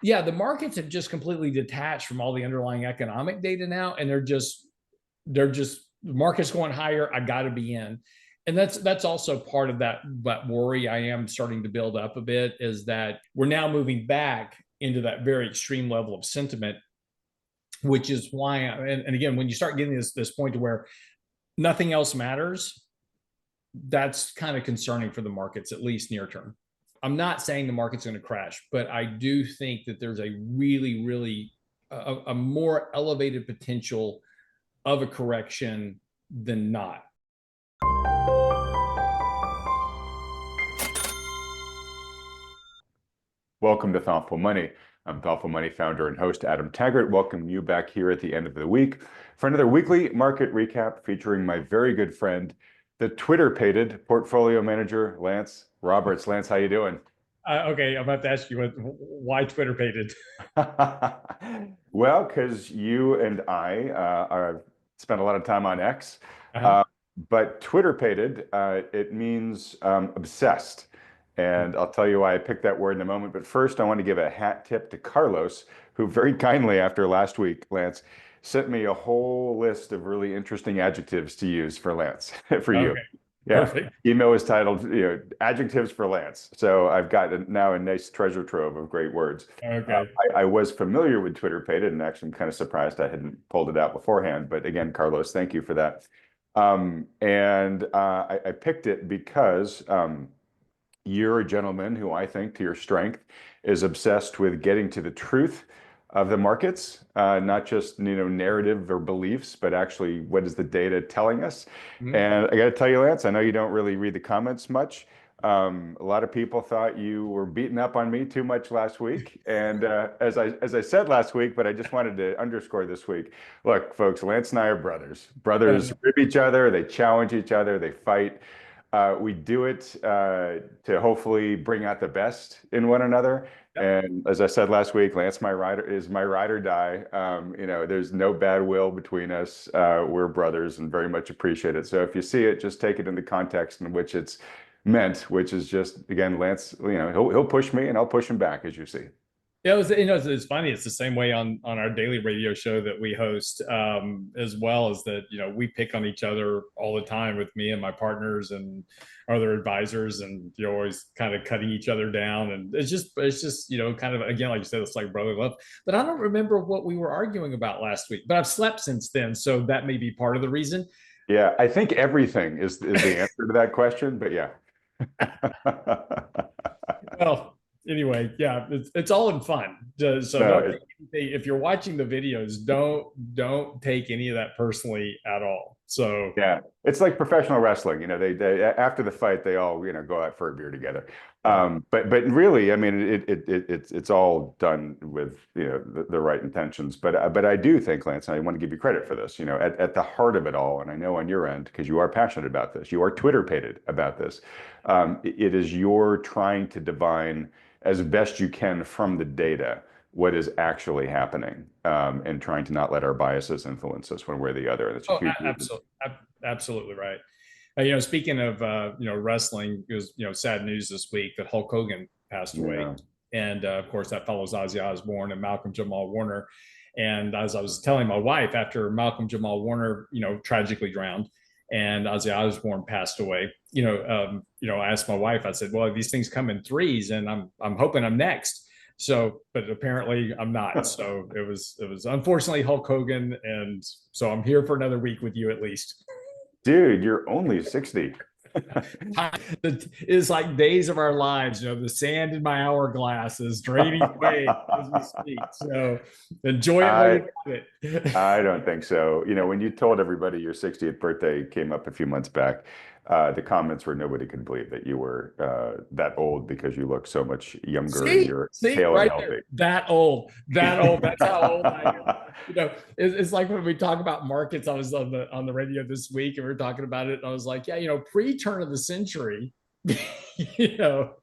Yeah, the markets have just completely detached from all the underlying economic data now, and they're just the market's going higher. I got to be in, and that's also part of that worry I am starting to build up a bit, is that we're now moving back into that very extreme level of sentiment, which is why. And again, when you start getting this point to where nothing else matters, that's kind of concerning for the markets, at least near term. I'm not saying the market's going to crash, but I do think that there's a really, really a more elevated potential of a correction than not. Welcome to Thoughtful Money. I'm Thoughtful Money founder and host Adam Taggart. Welcome you back here at the end of the week for another weekly market recap featuring my very good friend, the Twitter-pated portfolio manager, Lance Roberts. Lance, how you doing? Okay, I'm about to ask you why Twitter pated. Well, because you and I spent a lot of time on X, Uh-huh. uh, but Twitter-pated, it means obsessed. And I'll tell you why I picked that word in a moment. But first, I want to give a hat tip to Carlos, who very kindly, after last week, Lance, sent me a whole list of really interesting adjectives to use for Lance, for you. Okay, Yeah. perfect. Email is titled, adjectives for Lance. So I've got now a nice treasure trove of great words. Okay. I was familiar with Twitter Pated, and actually I'm kind of surprised I hadn't pulled it out beforehand. But again, Carlos, thank you for that. I picked it because you're a gentleman who I think, to your strength, is obsessed with getting to the truth of the markets, not just narrative or beliefs, but actually what is the data telling us. Mhm. And I got to tell you, Lance, I know you don't really read the comments much. A lot of people thought you were beating up on me too much last week, and as I said last week, but I just wanted to underscore this week. Look, folks, Lance and I are brothers. Brothers Uh, rib each other, they challenge each other, they fight. We do it to hopefully bring out the best in one another. yep. And as I said last week, Lance, my ride or die. There's no bad will between us. We're brothers and very much appreciate it. So if you see it, just take it in the context in which it's meant, which is just, again, Lance, he'll push me and I'll push him back, as you see. Yeah, it's funny. It's the same way on our daily radio show that we host, as well as that. We pick on each other all the time with me and my partners and our other advisors, and you're always kind of cutting each other down. And it's just kind of, again, like you said, it's like brotherly love. But I don't remember what we were arguing about last week. But I've slept since then, so that may be part of the reason. Yeah, I think everything is the answer to that question, but yeah. Well, anyway, yeah, it's all in fun. So No, don't take anything, if you're watching the videos, don't take any of that personally at all. So yeah, it's like professional wrestling. They after the fight, they all go out for a beer together. yeah. But really, I mean, it's all done with the right intentions. But I do think, Lance, and I want to give you credit for this. At the heart of it all, and I know on your end because you are passionate about this, you are Twitter-pated about this. It is your trying to divine as best you can from the data what is actually happening, and trying to not let our biases influence us one way or the other. And it's a Oh, huge reason. absolutely, absolutely right. Speaking of wrestling, it was sad news this week that Hulk Hogan passed away, Yeah. and of course that follows Ozzy Osbourne and Malcolm Jamal Warner. And as I was telling my wife, after Malcolm Jamal Warner, tragically drowned, and Ozzy Osbourne passed away, I asked my wife. I said, "Well, these things come in threes, and I'm hoping I'm next." So, but apparently I'm not. So it was unfortunately Hulk Hogan, and so I'm here for another week with you at least. Dude, you're only 60. It's like days of our lives. The sand in my hourglass is draining away as we speak. So enjoy it while I you got it. I don't think so. When you told everybody your 60th birthday came up a few months back, the comments were nobody could believe that you were that old because you look so much younger and see, you're see, hale and right there. healthy. That old, that old. That's how old I am. It's like when we talk about markets. I was on the radio this week, and we were talking about it. And I was like, yeah, pre-turn of the century, you know,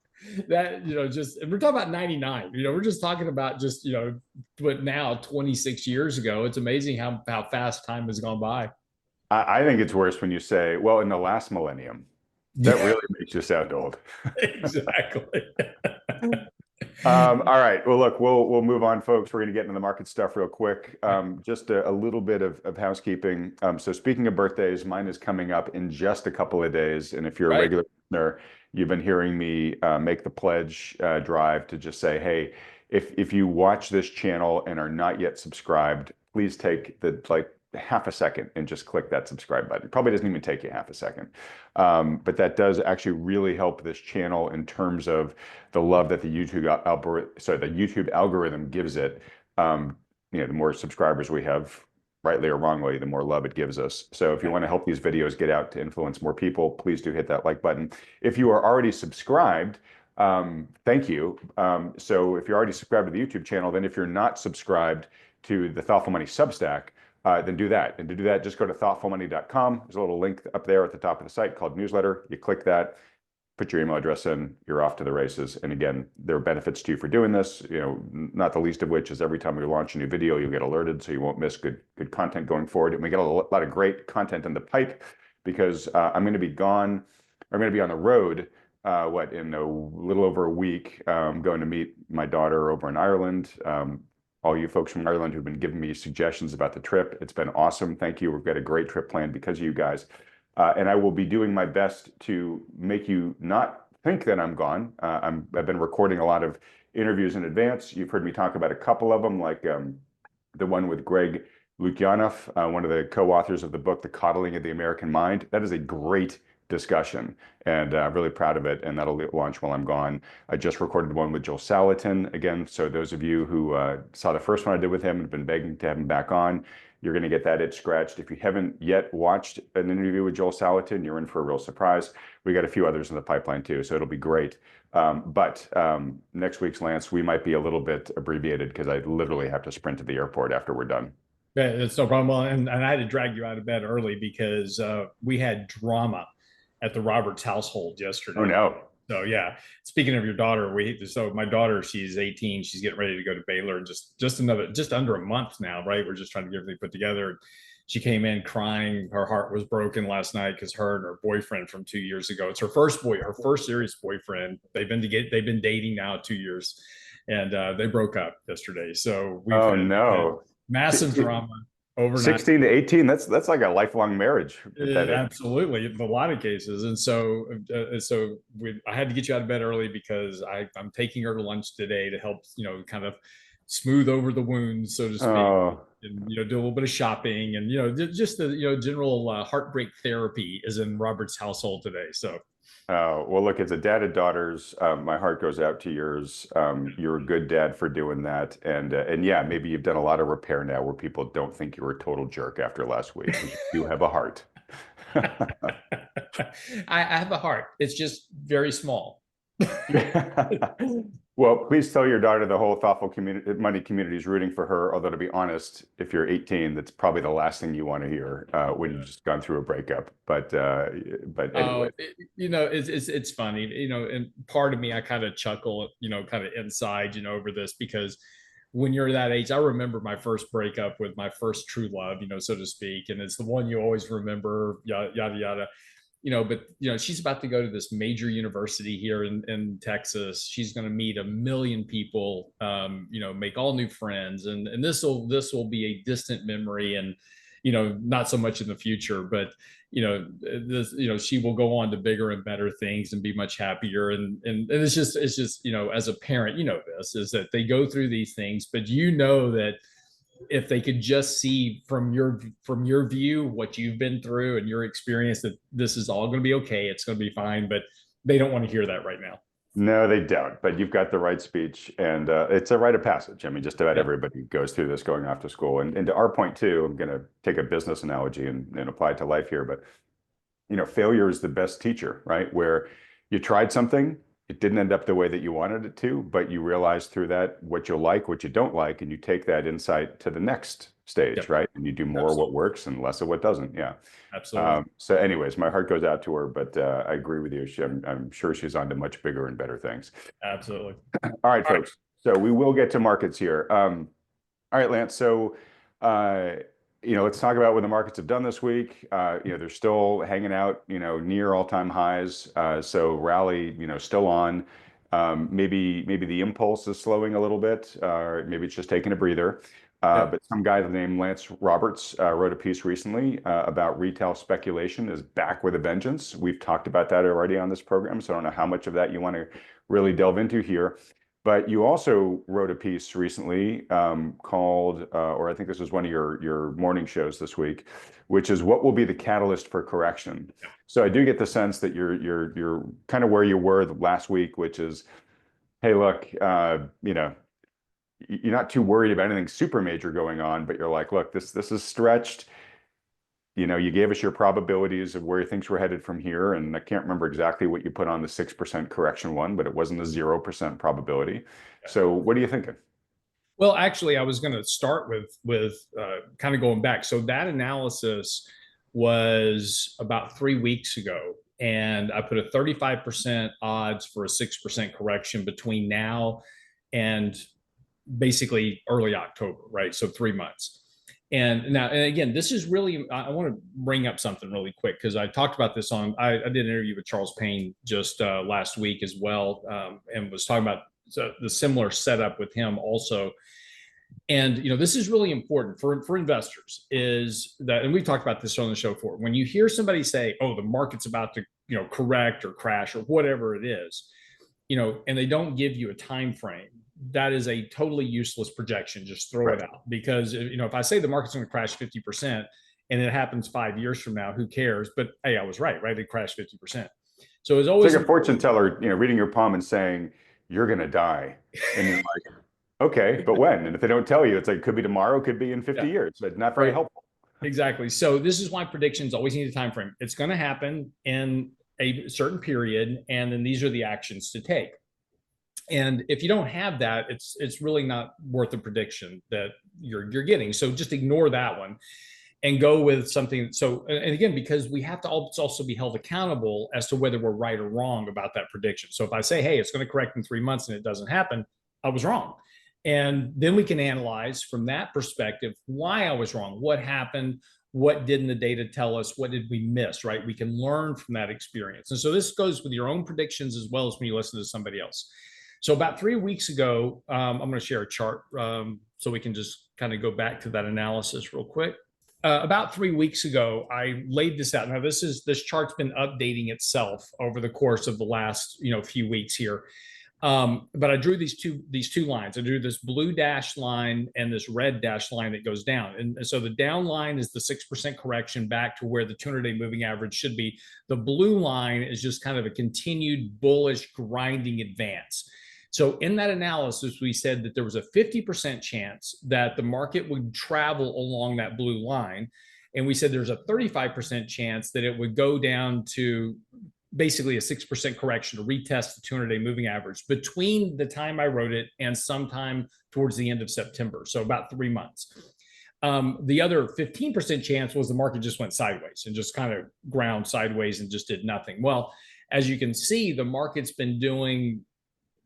just, and we're talking about 99. We're just talking about just, but now 26 years ago. It's amazing how fast time has gone by. I think it's worse when you say, well, in the last millennium. That Yeah, really makes you sound old. exactly. All right. Well, look, we'll move on, folks. We're going to get into the market stuff real quick. Just a little bit of housekeeping. So speaking of birthdays, mine is coming up in just a couple of days. And if you're a Right. regular listener, you've been hearing me make the pledge drive to just say, hey, if you watch this channel and are not yet subscribed, please take the like half a second and just click that subscribe button. It probably doesn't even take you half a second. But that does actually really help this channel in terms of the love that the YouTube algorithm gives it. The more subscribers we have, rightly or wrongly, the more love it gives us. So if you want to help these videos get out to influence more people, please do hit that like button. If you are already subscribed, thank you. So if you're already subscribed to the YouTube channel, then if you're not subscribed to the Thoughtful Money Substack, then do that. And to do that, just go to thoughtfulmoney.com. There's a little link up there at the top of the site called newsletter. You click that, put your email address in, you're off to the races. And again, there are benefits to you for doing this, not the least of which is every time we launch a new video, you'll get alerted so you won't miss good content going forward. And we get a lot of great content in the pipe because I'm going to be gone. I'm going to be on the road, in a little over a week, going to meet my daughter over in Ireland. All you folks from Ireland who've been giving me suggestions about the trip, it's been awesome. Thank you. We've got a great trip planned because of you guys. And I will be doing my best to make you not think that I'm gone. I've been recording a lot of interviews in advance. You've heard me talk about a couple of them, like the one with Greg Lukianoff, one of the co-authors of the book, The Coddling of the American Mind. That is a great discussion, and I'm really proud of it, and that'll launch while I'm gone. I just recorded one with Joel Salatin again, so those of you who saw the first one I did with him and have been begging to have him back on, you're going to get that itch scratched. If you haven't yet watched an interview with Joel Salatin, you're in for a real surprise. We got a few others in the pipeline too, so it'll be great. But next week's Lance, we might be a little bit abbreviated because I literally have to sprint to the airport after we're done. Yeah, it's no problem. Well, and I had to drag you out of bed early because we had drama at the Roberts household Oh yesterday. no. So yeah, speaking of your daughter, my daughter, she's 18, she's getting ready to go to Baylor in just under a month now, right? We're just trying to get everything put together. She came in crying. Her heart was broken last night because her and her boyfriend from 2 years ago. It's her first serious boyfriend. They've been dating now 2 years, and they broke up yesterday. So Oh we've had no. massive drama overnight. 16 to 18, that's like a lifelong marriage at that age. Absolutely, in a lot of cases, and I had to get you out of bed early because I'm taking her to lunch today to help kind of smooth over the wounds, so to speak, Oh, and do a little bit of shopping, and just the general heartbreak therapy is in Robert's household today. So well, look, as a dad of daughters, my heart goes out to yours. You're a good dad for doing that, and yeah, maybe you've done a lot of repair now where people don't think you're a total jerk after last week. You have a heart. I have a heart. It's just very small. Well, please tell your daughter the whole thoughtful money community is rooting for her. Although to be honest, if you're 18, that's probably the last thing you want to hear when you've just gone through a breakup. But anyway, It's funny, and part of me, I kind of chuckle, kind of inside, over this because when you're that age, I remember my first breakup with my first true love, so to speak, and it's the one you always remember, yada yada yada. But she's about to go to this major university here in Texas. She's going to meet a million people, make all new friends, and this will be a distant memory, and not so much in the future, but she will go on to bigger and better things and be much happier, and it's just as a parent, this is that they go through these things, but that if they could just see from your view what you've been through and your experience, that this is all going to be okay, it's going to be fine, but they don't want to hear that right now. no, they don't. But you've got the right speech, and it's a rite of passage. I mean, just about Yeah, everybody goes through this going off to school. And to our point too, I'm going to take a business analogy and apply it to life here. But failure is the best teacher, right? Where you tried something, it didn't end up the way that you wanted it to, but you realize through that what you like, what you don't like, and you take that insight to the next stage, yep, right? And you do more of what absolutely, works and less of what doesn't. Yeah. absolutely. So, anyways, my heart goes out to her, but I agree with you. I'm sure she's on to much bigger and better things. Absolutely. All right, All right. folks. So we will get to markets here. All right, Lance. So, let's talk about what the markets have done this week. They're still hanging out, near all-time highs. So rally, still on. Maybe the impulse is slowing a little bit, or maybe it's just taking a breather. Yeah. But some guy named Lance Roberts wrote a piece recently about retail speculation is back with a vengeance. We've talked about that already on this program, so I don't know how much of that you want to really delve into here. But you also wrote a piece recently called, or I think this was one of your morning shows this week, which is what will be the catalyst for correction. So I do get the sense that you're kind of where you were last week, which is, hey, look, you're not too worried about anything super major going on, but you're like, look, this is stretched. You gave us your probabilities of where things were headed from here, and I can't remember exactly what you put on the 6% correction one, but it wasn't a 0% probability. So what are you thinking? Well, actually, I was going to start with kind of going back. So that analysis was about 3 weeks ago, and I put a 35% odds for a 6% correction between now and basically early October, right? So 3 months. And now, and again, this is really, I want to bring up something really quick because I talked about this I did an interview with Charles Payne just last week as well, and was talking about the similar setup with him also. And this is really important for investors, is that, and we've talked about this on the show before. When you hear somebody say, "Oh, the market's about to correct or crash or whatever it is," and they don't give you a time frame, that is a totally useless projection. Just throw it out, because if I say the market's going to crash 50% and it happens 5 years from now, who cares? But hey, I was right? It crashed 50%. So it's always like a fortune teller, reading your palm and saying you're going to die, and you're like, okay, but when? And if they don't tell you, it's like, could be tomorrow, could be in 50 yeah, years, but not very right. helpful. Exactly. So this is why predictions always need a time frame. It's going to happen in a certain period, and then these are the actions to take. And if you don't have that, it's really not worth the prediction that you're getting. So just ignore that one and go with something. So, and again, because we have to also be held accountable as to whether we're right or wrong about that prediction. So if I say, hey, it's going to correct in 3 months and it doesn't happen, I was wrong. And then we can analyze from that perspective why I was wrong, what happened, what didn't the data tell us, what did we miss, right? We can learn from that experience. And so this goes with your own predictions as well as when you listen to somebody else. So about 3 weeks ago, I'm going to share a chart so we can just kind of go back to that analysis real quick. About 3 weeks ago, I laid this out. Now, this chart's been updating itself over the course of the last few weeks here. But I drew these two lines. I drew this blue dashed line and this red dashed line that goes down. And so the down line is the 6% correction back to where the 200-day moving average should be. The blue line is just kind of a continued bullish grinding advance. So in that analysis, we said that there was a 50% chance that the market would travel along that blue line. And we said there's a 35% chance that it would go down to basically a 6% correction to retest the 200-day moving average between the time I wrote it and sometime towards the end of September. So about 3 months. The other 15% chance was the market just went sideways and just kind of ground sideways and just did nothing. Well, as you can see, the market's been doing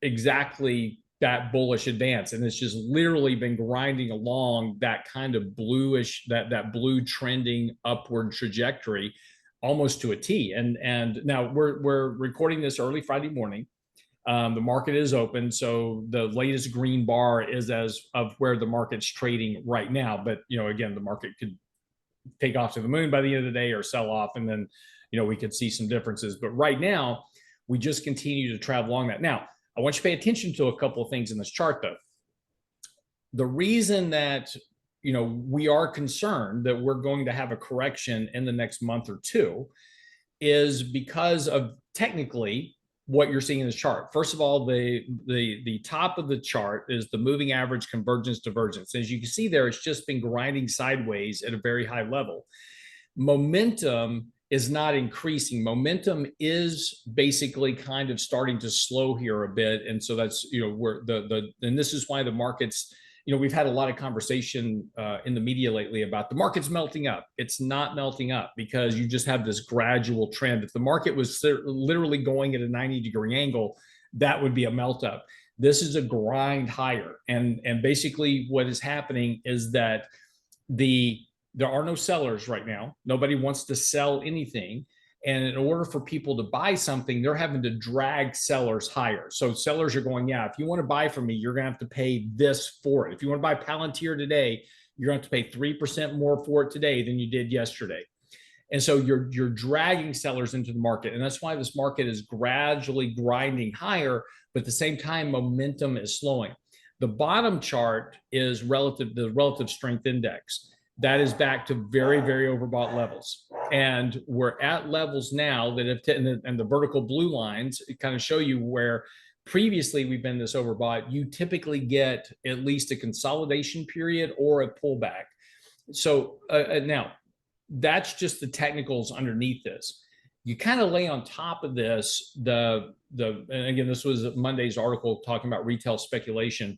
exactly that bullish advance, and it's just literally been grinding along that kind of bluish, that blue trending upward trajectory almost to a T. And now we're recording this early Friday morning. The market is open, so the latest green bar is as of where the market's trading right now. But again, the market could take off to the moon by the end of the day or sell off, and then we could see some differences. But right now, we just continue to travel along that. Now, I want you to pay attention to a couple of things in this chart, though. The reason that we are concerned that we're going to have a correction in the next month or two is because of technically what you're seeing in this chart. First of all, the top of the chart is the moving average convergence divergence. As you can see there, it's just been grinding sideways at a very high level. Momentum is not increasing. Momentum is basically kind of starting to slow here a bit. And so that's, where and this is why the markets, we've had a lot of conversation in the media lately about the market's melting up. It's not melting up because you just have this gradual trend. If the market was literally going at a 90-degree angle, that would be a melt up. This is a grind higher. And basically what is happening is that there are no sellers right now. Nobody wants to sell anything. And in order for people to buy something, they're having to drag sellers higher. So sellers are going, yeah, if you want to buy from me, you're going to have to pay this for it. If you want to buy Palantir today, you're going to have to pay 3% more for it today than you did yesterday. And so you're dragging sellers into the market. And that's why this market is gradually grinding higher, but at the same time, momentum is slowing. The bottom chart is the relative strength index. That is back to very, very overbought levels. And we're at levels now that have, and the vertical blue lines kind of show you where previously we've been this overbought. You typically get at least a consolidation period or a pullback. So now that's just the technicals underneath this. You kind of lay on top of this and again, this was Monday's article talking about retail speculation.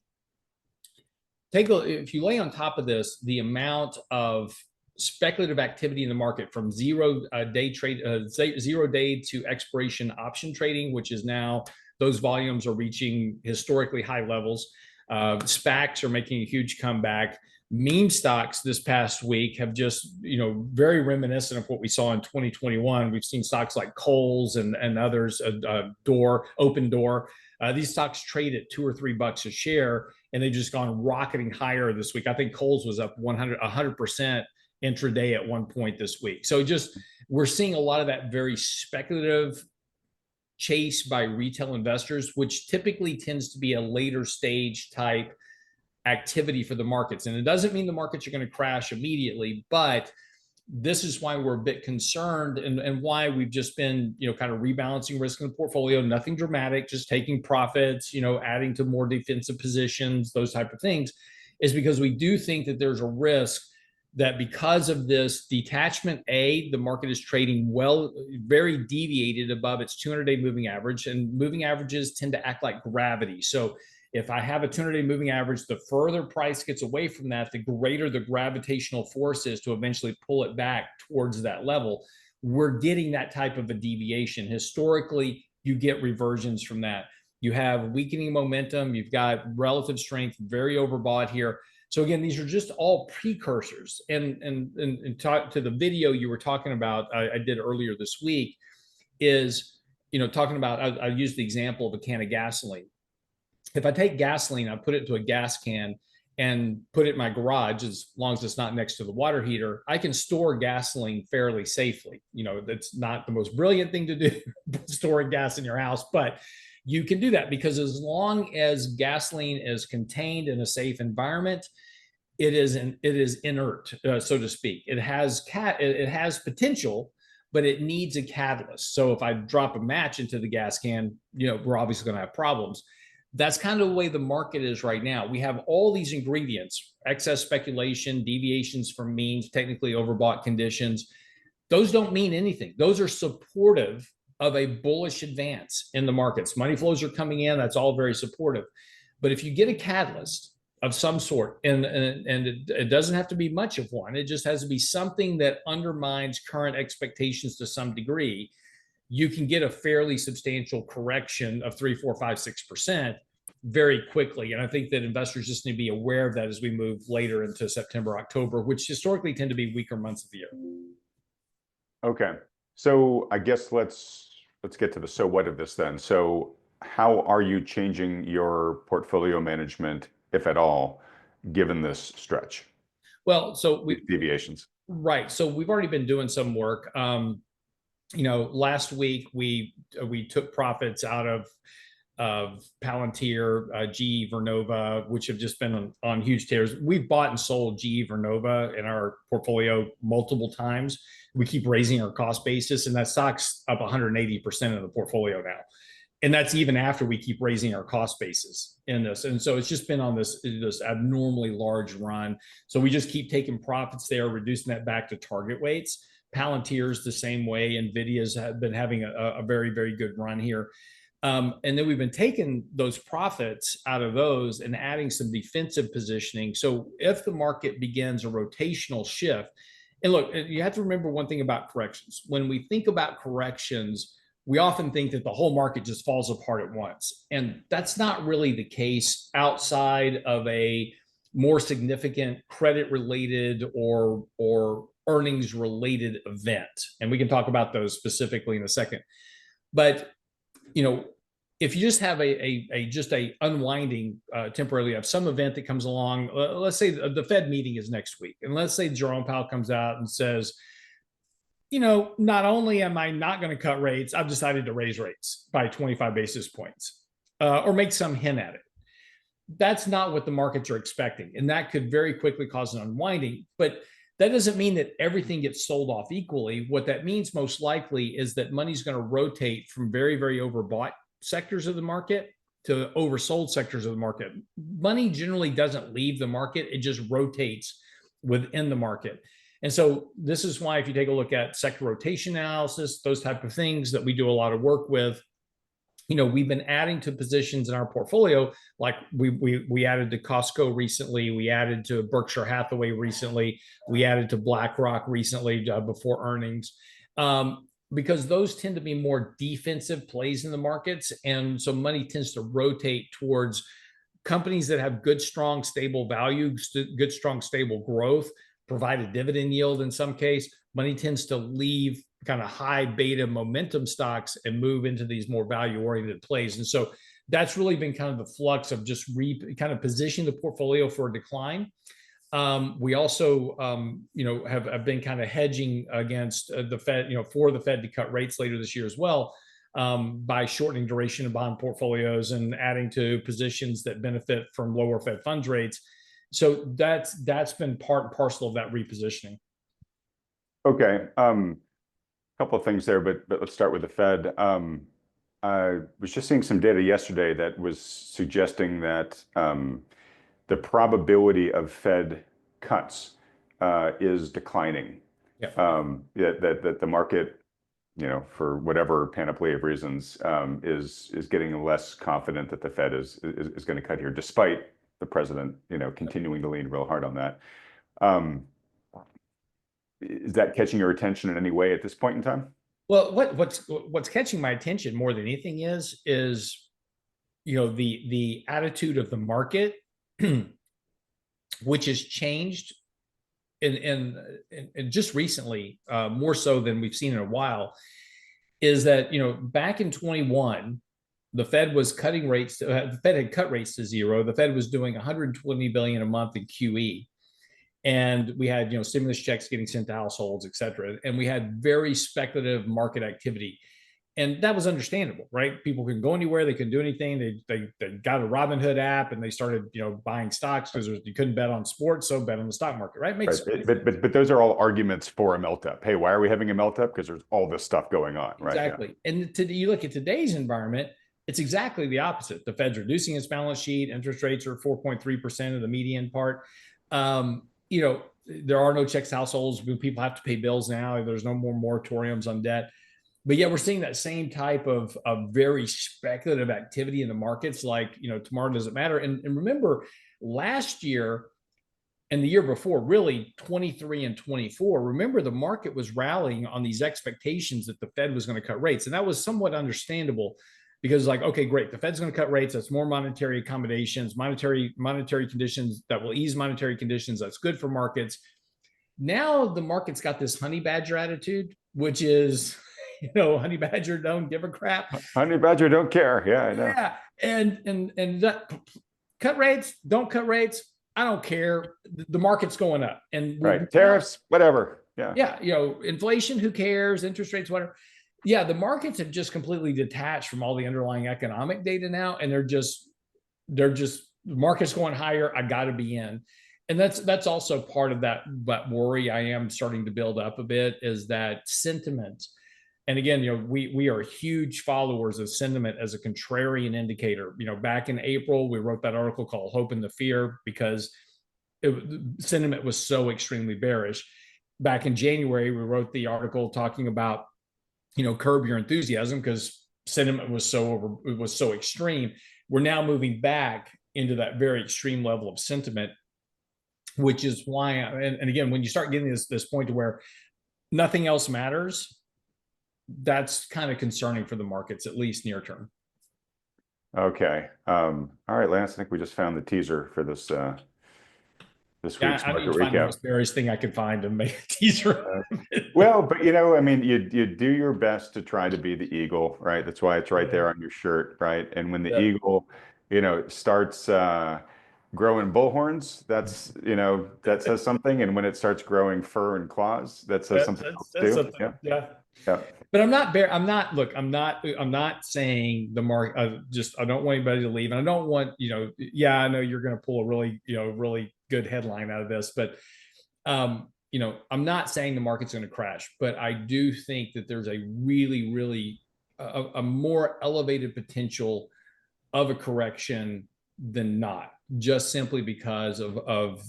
If you lay on top of this the amount of speculative activity in the market from zero day to expiration option trading, which is now those volumes are reaching historically high levels. SPACs are making a huge comeback. Meme stocks this past week have just, very reminiscent of what we saw in 2021. We've seen stocks like Kohl's and others, Open Door. These stocks trade at $2 or $3 a share, and they've just gone rocketing higher this week. I think Kohl's was up 100% intraday at one point this week. So we're seeing a lot of that very speculative chase by retail investors, which typically tends to be a later stage type activity for the markets. And it doesn't mean the markets are going to crash immediately, but this is why we're a bit concerned and why we've just been, kind of rebalancing risk in the portfolio. Nothing dramatic, just taking profits, adding to more defensive positions, those type of things, is because we do think that there's a risk that because of this detachment, the market is trading very deviated above its 200-day moving average, and moving averages tend to act like gravity. So if I have a 200-day moving average, the further price gets away from that, the greater the gravitational force is to eventually pull it back towards that level. We're getting that type of a deviation. Historically, you get reversions from that. You have weakening momentum. You've got relative strength, very overbought here. So again, these are just all precursors. And talk to the video you were talking about, I did earlier this week, is, talking about, I used the example of a can of gasoline. If I take gasoline, I put it into a gas can and put it in my garage, as long as it's not next to the water heater, I can store gasoline fairly safely. That's not the most brilliant thing to do, storing gas in your house, but you can do that because as long as gasoline is contained in a safe environment, it is inert, so to speak. It has potential, but it needs a catalyst. So if I drop a match into the gas can, we're obviously going to have problems. That's kind of the way the market is right now. We have all these ingredients: excess speculation, deviations from means, technically overbought conditions. Those don't mean anything. Those are supportive of a bullish advance in the markets. Money flows are coming in. That's all very supportive. But if you get a catalyst of some sort, and it doesn't have to be much of one, it just has to be something that undermines current expectations to some degree, you can get a fairly substantial correction of 3, 4, 5, 6% very quickly. And I think that investors just need to be aware of that as we move later into September, October, which historically tend to be weaker months of the year. Okay. So I guess let's get to the so what of this then. So how are you changing your portfolio management, if at all, given this stretch? Well, so deviations. Right. So we've already been doing some work. Last week we took profits out of Palantir, GE Vernova, which have just been on huge tears. We've bought and sold GE Vernova in our portfolio multiple times. We keep raising our cost basis, and that stock's up 180% of the portfolio now. And that's even after we keep raising our cost basis in this. And so it's just been on this abnormally large run. So we just keep taking profits there, reducing that back to target weights. Palantir's the same way. NVIDIA's been having a very, very good run here. And then we've been taking those profits out of those and adding some defensive positioning. So if the market begins a rotational shift, and look, you have to remember one thing about corrections. When we think about corrections, we often think that the whole market just falls apart at once. And that's not really the case outside of a more significant credit related or earnings related event. And we can talk about those specifically in a second. But, you know, if you just have just a unwinding temporarily of some event that comes along, let's say the Fed meeting is next week, and let's say Jerome Powell comes out and says, not only am I not going to cut rates, I've decided to raise rates by 25 basis points, or make some hint at it. That's not what the markets are expecting, and that could very quickly cause an unwinding. But that doesn't mean that everything gets sold off equally. What that means most likely is that money's going to rotate from very, very overbought sectors of the market to oversold sectors of the market. Money generally doesn't leave the market, it just rotates within the market. And so this is why, if you take a look at sector rotation analysis, those type of things that we do a lot of work with, we've been adding to positions in our portfolio. Like we added to Costco recently, we added to Berkshire Hathaway recently, we added to BlackRock recently before earnings, because those tend to be more defensive plays in the markets. And so money tends to rotate towards companies that have good, strong, stable value, good, strong, stable growth, provide a dividend yield in some case. Money tends to leave kind of high beta momentum stocks and move into these more value oriented plays. And so that's really been kind of the flux of just kind of positioning the portfolio for a decline. We also, have been kind of hedging against the Fed, for the Fed to cut rates later this year as well, by shortening duration of bond portfolios and adding to positions that benefit from lower Fed funds rates. So that's been part and parcel of that repositioning. Okay. Couple of things there, but let's start with the Fed. I was just seeing some data yesterday that was suggesting that the probability of Fed cuts is declining. Yep. That the market, for whatever panoply of reasons, is getting less confident that the Fed is going to cut here, despite the president, continuing to lean real hard on that. Is that catching your attention in any way at this point in time? Well, what's catching my attention more than anything is the attitude of the market, which has changed and just recently, more so than we've seen in a while, is that back in 21, the Fed was cutting rates. The Fed had cut rates to zero. The Fed was doing 120 billion a month in QE. And we had, stimulus checks getting sent to households, et cetera. And we had very speculative market activity. And that was understandable, right? People couldn't go anywhere. They couldn't do anything. They got a Robinhood app and they started, buying stocks because you couldn't bet on sports. So bet on the stock market, right? But those are all arguments for a melt up. Hey, why are we having a melt up? Because there's all this stuff going on, right? Exactly. Yeah. And you look at today's environment, it's exactly the opposite. The Fed's reducing its balance sheet. Interest rates are 4.3% of the median part. There are no checks to households. People have to pay bills now. There's no more moratoriums on debt. But yet we're seeing that same type of very speculative activity in the markets, like, tomorrow doesn't matter. And remember, last year and the year before, really 23 and 24, remember the market was rallying on these expectations that the Fed was going to cut rates. And that was somewhat understandable, because okay, great, the Fed's going to cut rates. That's more monetary accommodations, monetary conditions that will ease monetary conditions. That's good for markets. Now the market's got this honey badger attitude, which is, honey badger don't give a crap. Honey badger don't care. Yeah, I know. Yeah, and that, cut rates, don't cut rates, I don't care. The market's going up, and right, tariffs, whatever. Yeah, inflation, who cares? Interest rates, whatever. Yeah, the markets have just completely detached from all the underlying economic data now, and they're just the market's going higher, I got to be in. And that's also part of that worry I am starting to build up a bit, is that sentiment. And again, we are huge followers of sentiment as a contrarian indicator. Back in April, we wrote that article called Hope and the Fear, because sentiment was so extremely bearish. Back in January, we wrote the article talking about, curb your enthusiasm, because sentiment was so extreme. We're now moving back into that very extreme level of sentiment, which is why, and again, when you start getting this point to where nothing else matters, that's kind of concerning for the markets, at least near term. Okay. All right, Lance, I think we just found the teaser for this this Yeah, week's I need market to find the recap. most various thing I could find to make a teaser. Uh, Well, but you know, I mean, you do your best to try to be the eagle, right? That's why it's right Yeah. there on your shirt, right? And when the Yeah. eagle, starts growing bullhorns, that's, that says something. And when it starts growing fur and claws, that says something else That's too. something. Yeah, Yeah. yeah. But I'm not, look, I'm not saying the market, I don't want anybody to leave. And I don't want, yeah, I know you're going to pull a really, really good headline out of this, but, I'm not saying the market's going to crash, but I do think that there's a really, really, a more elevated potential of a correction than not, just simply because of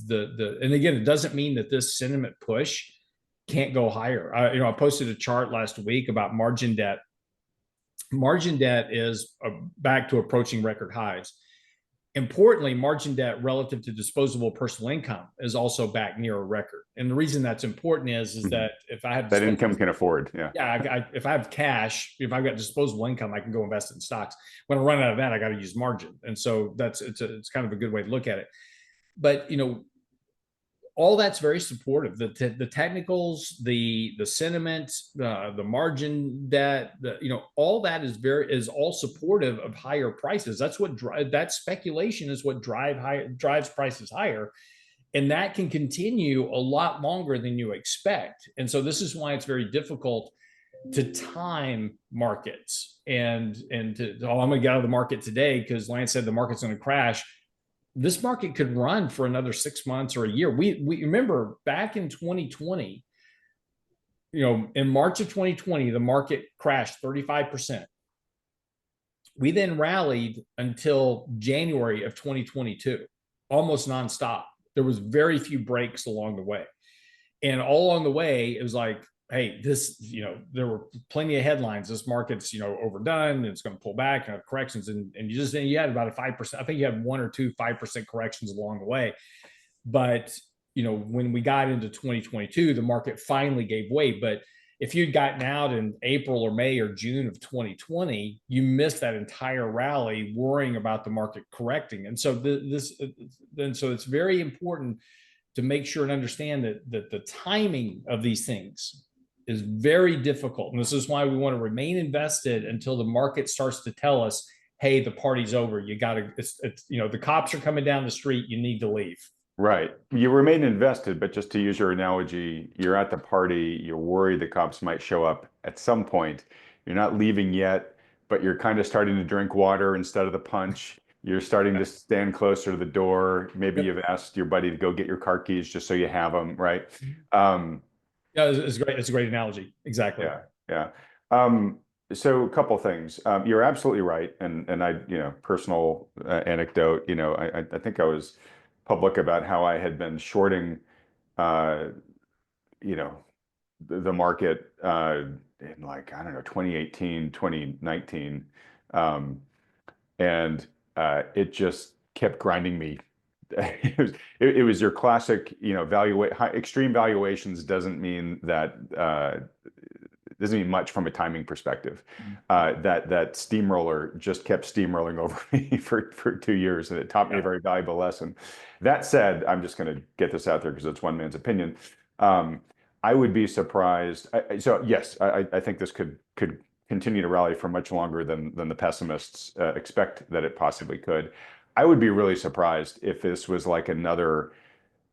and again, it doesn't mean that this sentiment push can't go higher. I posted a chart last week about margin debt. Margin debt is back to approaching record highs. Importantly, margin debt relative to disposable personal income is also back near a record. And the reason that's important is Mhm. that if I have That income can afford. Yeah. yeah, if I have cash, if I've got disposable income, I can go invest in stocks. When I run out of that, I got to use margin, and so it's kind of a good way to look at it. But all that's very supportive. The technicals, the sentiment, the margin debt, all that is all supportive of higher prices. That's what that speculation is what drives prices higher, and that can continue a lot longer than you expect. And so this is why it's very difficult to time markets and to, oh, I'm going to get out of the market today because Lance said the market's going to crash. This market could run for another 6 months or a year. We remember back in 2020, in March of 2020, the market crashed 35%. We then rallied until January of 2022, almost nonstop. There was very few breaks along the way. And all along the way, it was like, hey, there were plenty of headlines. This market's, overdone, and it's going to pull back and have corrections. And you had about a 5%. I think you had 1 or 2 5% corrections along the way. But, when we got into 2022, the market finally gave way. But if you'd gotten out in April or May or June of 2020, you missed that entire rally worrying about the market correcting. And so so it's very important to make sure and understand that the timing of these things is very difficult. And this is why we want to remain invested until the market starts to tell us, hey, the party's over. You got to, the cops are coming down the street. You need to leave. Right. You remain invested, but just to use your analogy, you're at the party, you're worried the cops might show up at some point. You're not leaving yet, but you're kind of starting to drink water instead of the punch. You're starting to stand closer to the door. Maybe Yep. you've asked your buddy to go get your car keys just so you have them, right? Um, Yeah, it's great. It's a great analogy. Exactly. yeah, yeah. Um, so a couple things. You're absolutely right, and I, personal anecdote. I think I was public about how I had been shorting, uh, you know, the market in, like, I don't know, 2018, 2019, um, and it just kept grinding me. It was your classic, extreme valuations doesn't mean much from a timing perspective. That steamroller just kept steamrolling over me for 2 years, and it taught me a Yeah. very valuable lesson. That said, I'm just going to get this out there because it's one man's opinion. Um, I would be surprised. So yes, I think this could continue to rally for much longer than the pessimists expect that it possibly could. I would be really surprised if this was like another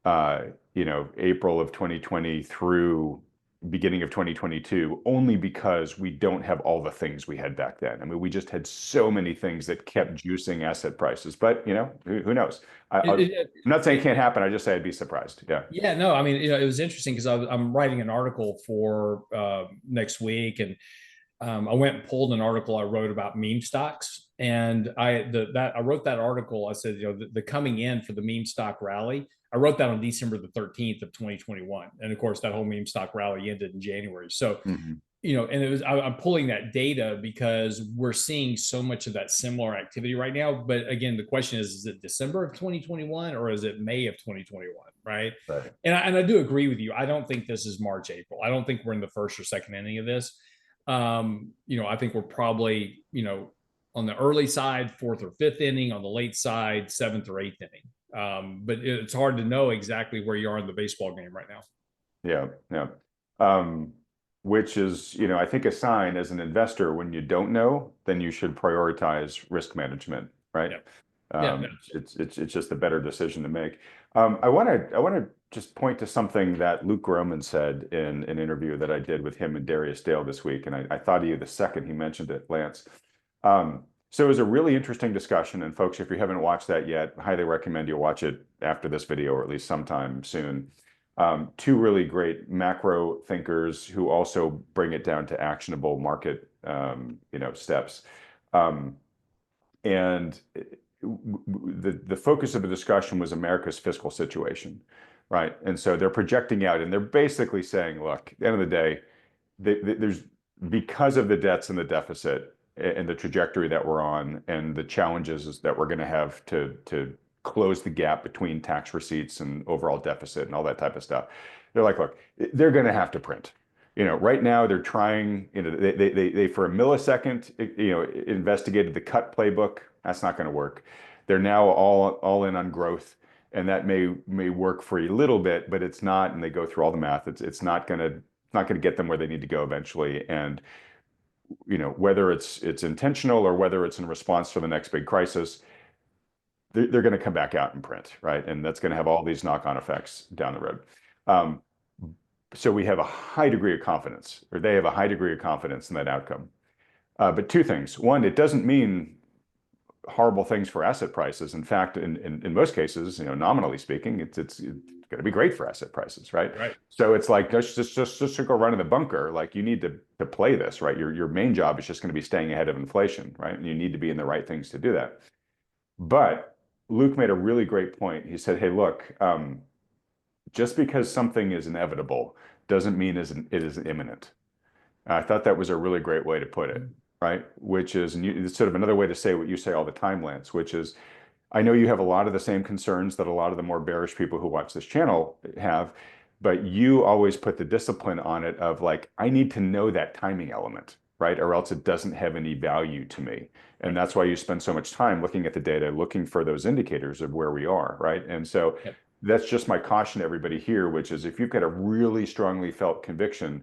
April of 2020 through beginning of 2022, only because we don't have all the things we had back then. I mean, we just had so many things that kept juicing asset prices. But who knows? I'm not saying it can't happen. I just say I'd be surprised. Yeah. Yeah, no, I mean, it was interesting because I'm writing an article for next week, and I went and pulled an article I wrote about meme stocks, and I wrote that article. I said, the coming in for the meme stock rally. I wrote that on December the 13th of 2021, and of course, that whole meme stock rally ended in January. So, Mhm. and I'm pulling that data because we're seeing so much of that similar activity right now. But again, the question is it December of 2021 or is it May of 2021? Right. Right. And I do agree with you. I don't think this is March, April. I don't think we're in the first or second inning of this. I think we're probably, on the early side, fourth or fifth inning, on the late side, seventh or eighth inning. But it's hard to know exactly where you are in the baseball game right now. Yeah, yeah. Which is, I think a sign as an investor when you don't know, then you should prioritize risk management, right? Yeah. Yeah. It's just a better decision to make. I want to just point to something that Luke Groman said in an interview that I did with him and Darius Dale this week, and I thought of you the second he mentioned it, Lance. So it was a really interesting discussion, and folks, if you haven't watched that yet, I highly recommend you watch it after this video, or at least sometime soon. Two really great macro thinkers who also bring it down to actionable market, steps. Um, and the focus of the discussion was America's fiscal situation, right? And so they're projecting out, and they're basically saying, look, at the end of the day, there's because of the debts and the deficit and the trajectory that we're on, and the challenges that we're going to have to close the gap between tax receipts and overall deficit and all that type of stuff. They're like, look, they're going to have to print. Right now they're trying. They for a millisecond, investigated the cut playbook. That's not going to work. They're now all in on growth, and that may work for a little bit, but it's not. And they go through all the math. It's not going to get them where they need to go eventually. And whether it's intentional or whether it's in response to the next big crisis, they're going to come back out and print, right? And that's going to have all these knock-on effects down the road. So we have a high degree of confidence, or they have a high degree of confidence in that outcome. But two things. One, it doesn't mean horrible things for asset prices. In fact, in most cases, nominally speaking, it's going to be great for asset prices, right? Right. So it's like just to go run in the bunker. Like you need to play this, right? Your main job is just going to be staying ahead of inflation, right? And you need to be in the right things to do that. But Luke made a really great point. He said, "Hey, look, just because something is inevitable doesn't mean it is imminent." I thought that was a really great way to put it, right? Which is, and it's sort of another way to say what you say all the time, Lance, which is, I know you have a lot of the same concerns that a lot of the more bearish people who watch this channel have, but you always put the discipline on it of like, I need to know that timing element, right? Or else it doesn't have any value to me. And that's why you spend so much time looking at the data, looking for those indicators of where we are, right? And so Yep. that's just my caution to everybody here, which is if you've got a really strongly felt conviction,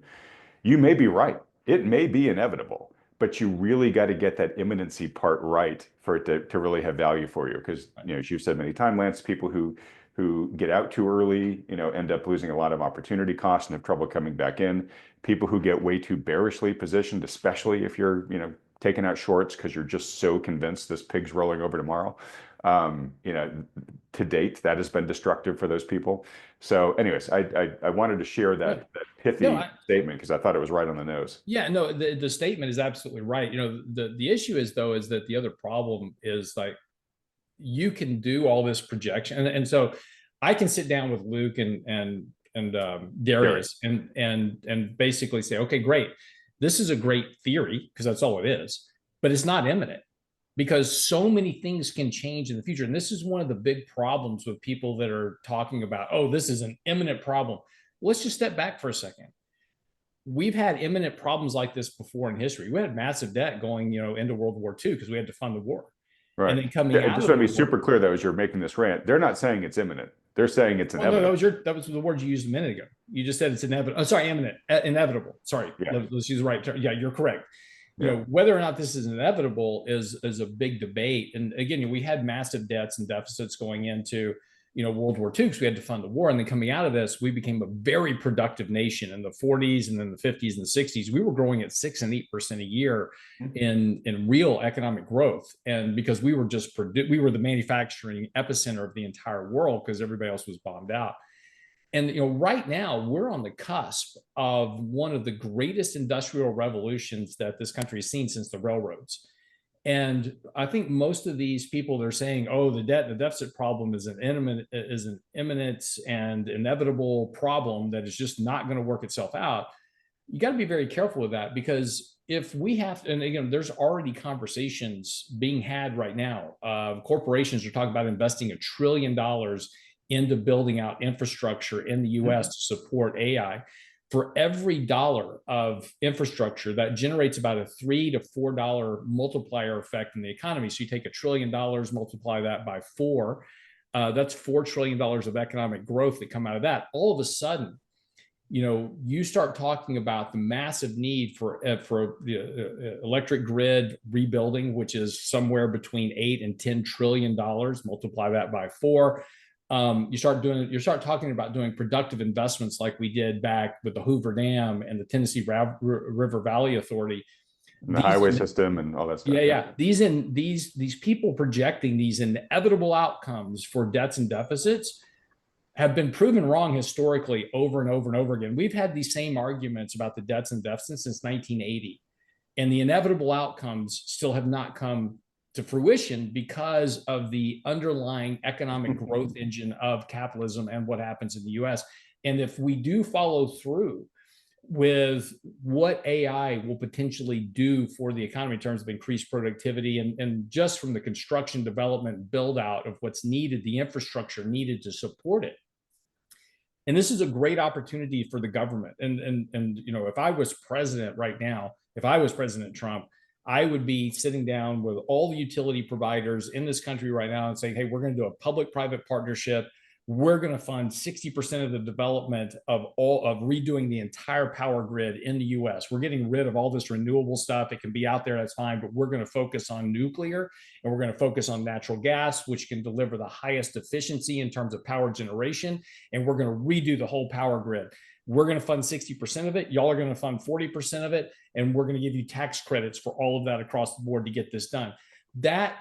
you may be right. It may be inevitable, but you really got to get that imminency part right for it to really have value for you. Because, as you've said many times, Lance, people who get out too early, end up losing a lot of opportunity costs and have trouble coming back in. People who get way too bearishly positioned, especially if you're, taking out shorts because you're just so convinced this pig's rolling over tomorrow. To date, that has been destructive for those people. So anyways, I wanted to share that pithy statement because I thought it was right on the nose. Yeah, no, the statement is absolutely right. The issue is though, is that the other problem is like, you can do all this projection. And so I can sit down with Luke and Darius and basically say, okay, great. This is a great theory because that's all it is, but it's not imminent because so many things can change in the future. And this is one of the big problems with people that are talking about, oh, this is an imminent problem. Let's just step back for a second. We've had imminent problems like this before in history. We had massive debt going, into World War II because we had to fund the war. Right. And then coming out just of to be super clear, though, as you're making this rant, they're not saying it's imminent. They're saying it's inevitable. No, that was the word you used a minute ago. You just said it's inevitable. Oh, sorry, imminent, inevitable. Sorry, let's use the right term. Yeah, you're correct. Whether or not this is inevitable is a big debate. And again, we had massive debts and deficits going into World War II because we had to fund the war. And then coming out of this, we became a very productive nation in the 40s and then the 50s and the 60s. We were growing at 6 and 8% a year in real economic growth. And because we were we were the manufacturing epicenter of the entire world because everybody else was bombed out. And right now we're on the cusp of one of the greatest industrial revolutions that this country has seen since the railroads. And I think most of these people, they're saying, oh, the deficit problem is an imminent and inevitable problem that is just not going to work itself out. You got to be very careful with that, because if we have to, and again, there's already conversations being had right now. Corporations are talking about investing $1 trillion into building out infrastructure in the US to support AI. For every dollar of infrastructure, that generates about a $3 to $4 multiplier effect in the economy. So you take $1 trillion, multiply that by 4, That's $4 trillion of economic growth that come out of that. All of a sudden, you start talking about the massive need for the electric grid rebuilding, which is somewhere between $8 and $10 trillion. Multiply that by 4. You start talking about doing productive investments like we did back with the Hoover Dam and the Tennessee River Valley Authority. And the highway system and all that stuff. Yeah. These people projecting these inevitable outcomes for debts and deficits have been proven wrong historically over and over and over again. We've had these same arguments about the debts and deficits since 1980, and the inevitable outcomes still have not come to fruition because of the underlying economic growth engine of capitalism and what happens in the US. And if we do follow through with what AI will potentially do for the economy in terms of increased productivity and just from the construction, development, build out of what's needed, the infrastructure needed to support it. And this is a great opportunity for the government. And if I was president right now, if I was President Trump, I would be sitting down with all the utility providers in this country right now and saying, hey, we're going to do a public-private partnership. We're going to fund 60% of the development of redoing the entire power grid in the US. We're getting rid of all this renewable stuff. It can be out there, that's fine, but we're going to focus on nuclear, and we're going to focus on natural gas, which can deliver the highest efficiency in terms of power generation. And we're going to redo the whole power grid. We're going to fund 60% of it. Y'all are going to fund 40% of it. And we're going to give you tax credits for all of that across the board to get this done. That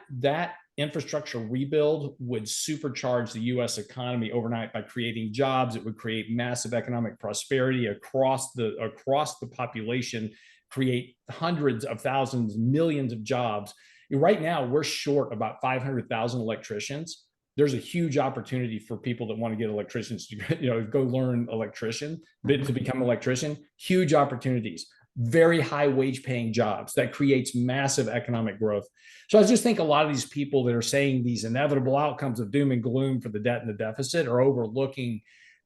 infrastructure rebuild would supercharge the US economy overnight by creating jobs. It would create massive economic prosperity across the population, create hundreds of thousands, millions of jobs. Right now, we're short about 500,000 electricians. There's a huge opportunity for people that want to get electricians to go learn to become an electrician. Huge opportunities. Very high wage paying jobs that creates massive economic growth. So I just think a lot of these people that are saying these inevitable outcomes of doom and gloom for the debt and the deficit are overlooking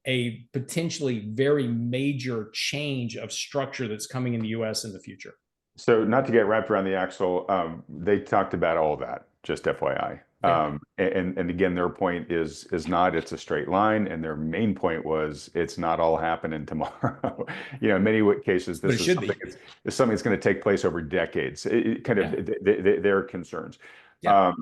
a potentially very major change of structure that's coming in the US in the future. So not to get wrapped around the axle, they talked about all of that, just FYI. Yeah. And again, their point is not it's a straight line, and their main point was it's not all happening tomorrow. In many cases, this is something that's going to take place over decades. Their concerns. Yeah.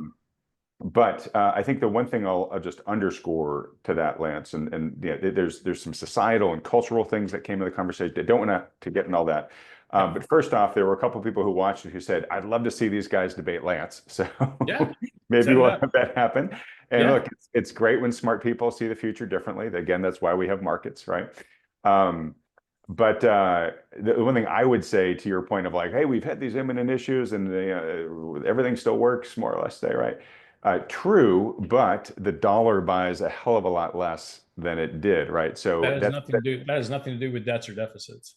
But I think the one thing I'll just underscore to that, Lance, and there's some societal and cultural things that came to the conversation. I don't want to get in all that. But first off, there were a couple of people who watched it who said, I'd love to see these guys debate Lance. So maybe we'll have that happen. And look, it's great when smart people see the future differently. Again, that's why we have markets, right? But the one thing I would say to your point of like, hey, we've had these imminent issues and everything still works more or less today, right? True, but the dollar buys a hell of a lot less than it did, right? So that has nothing to do with debts or deficits.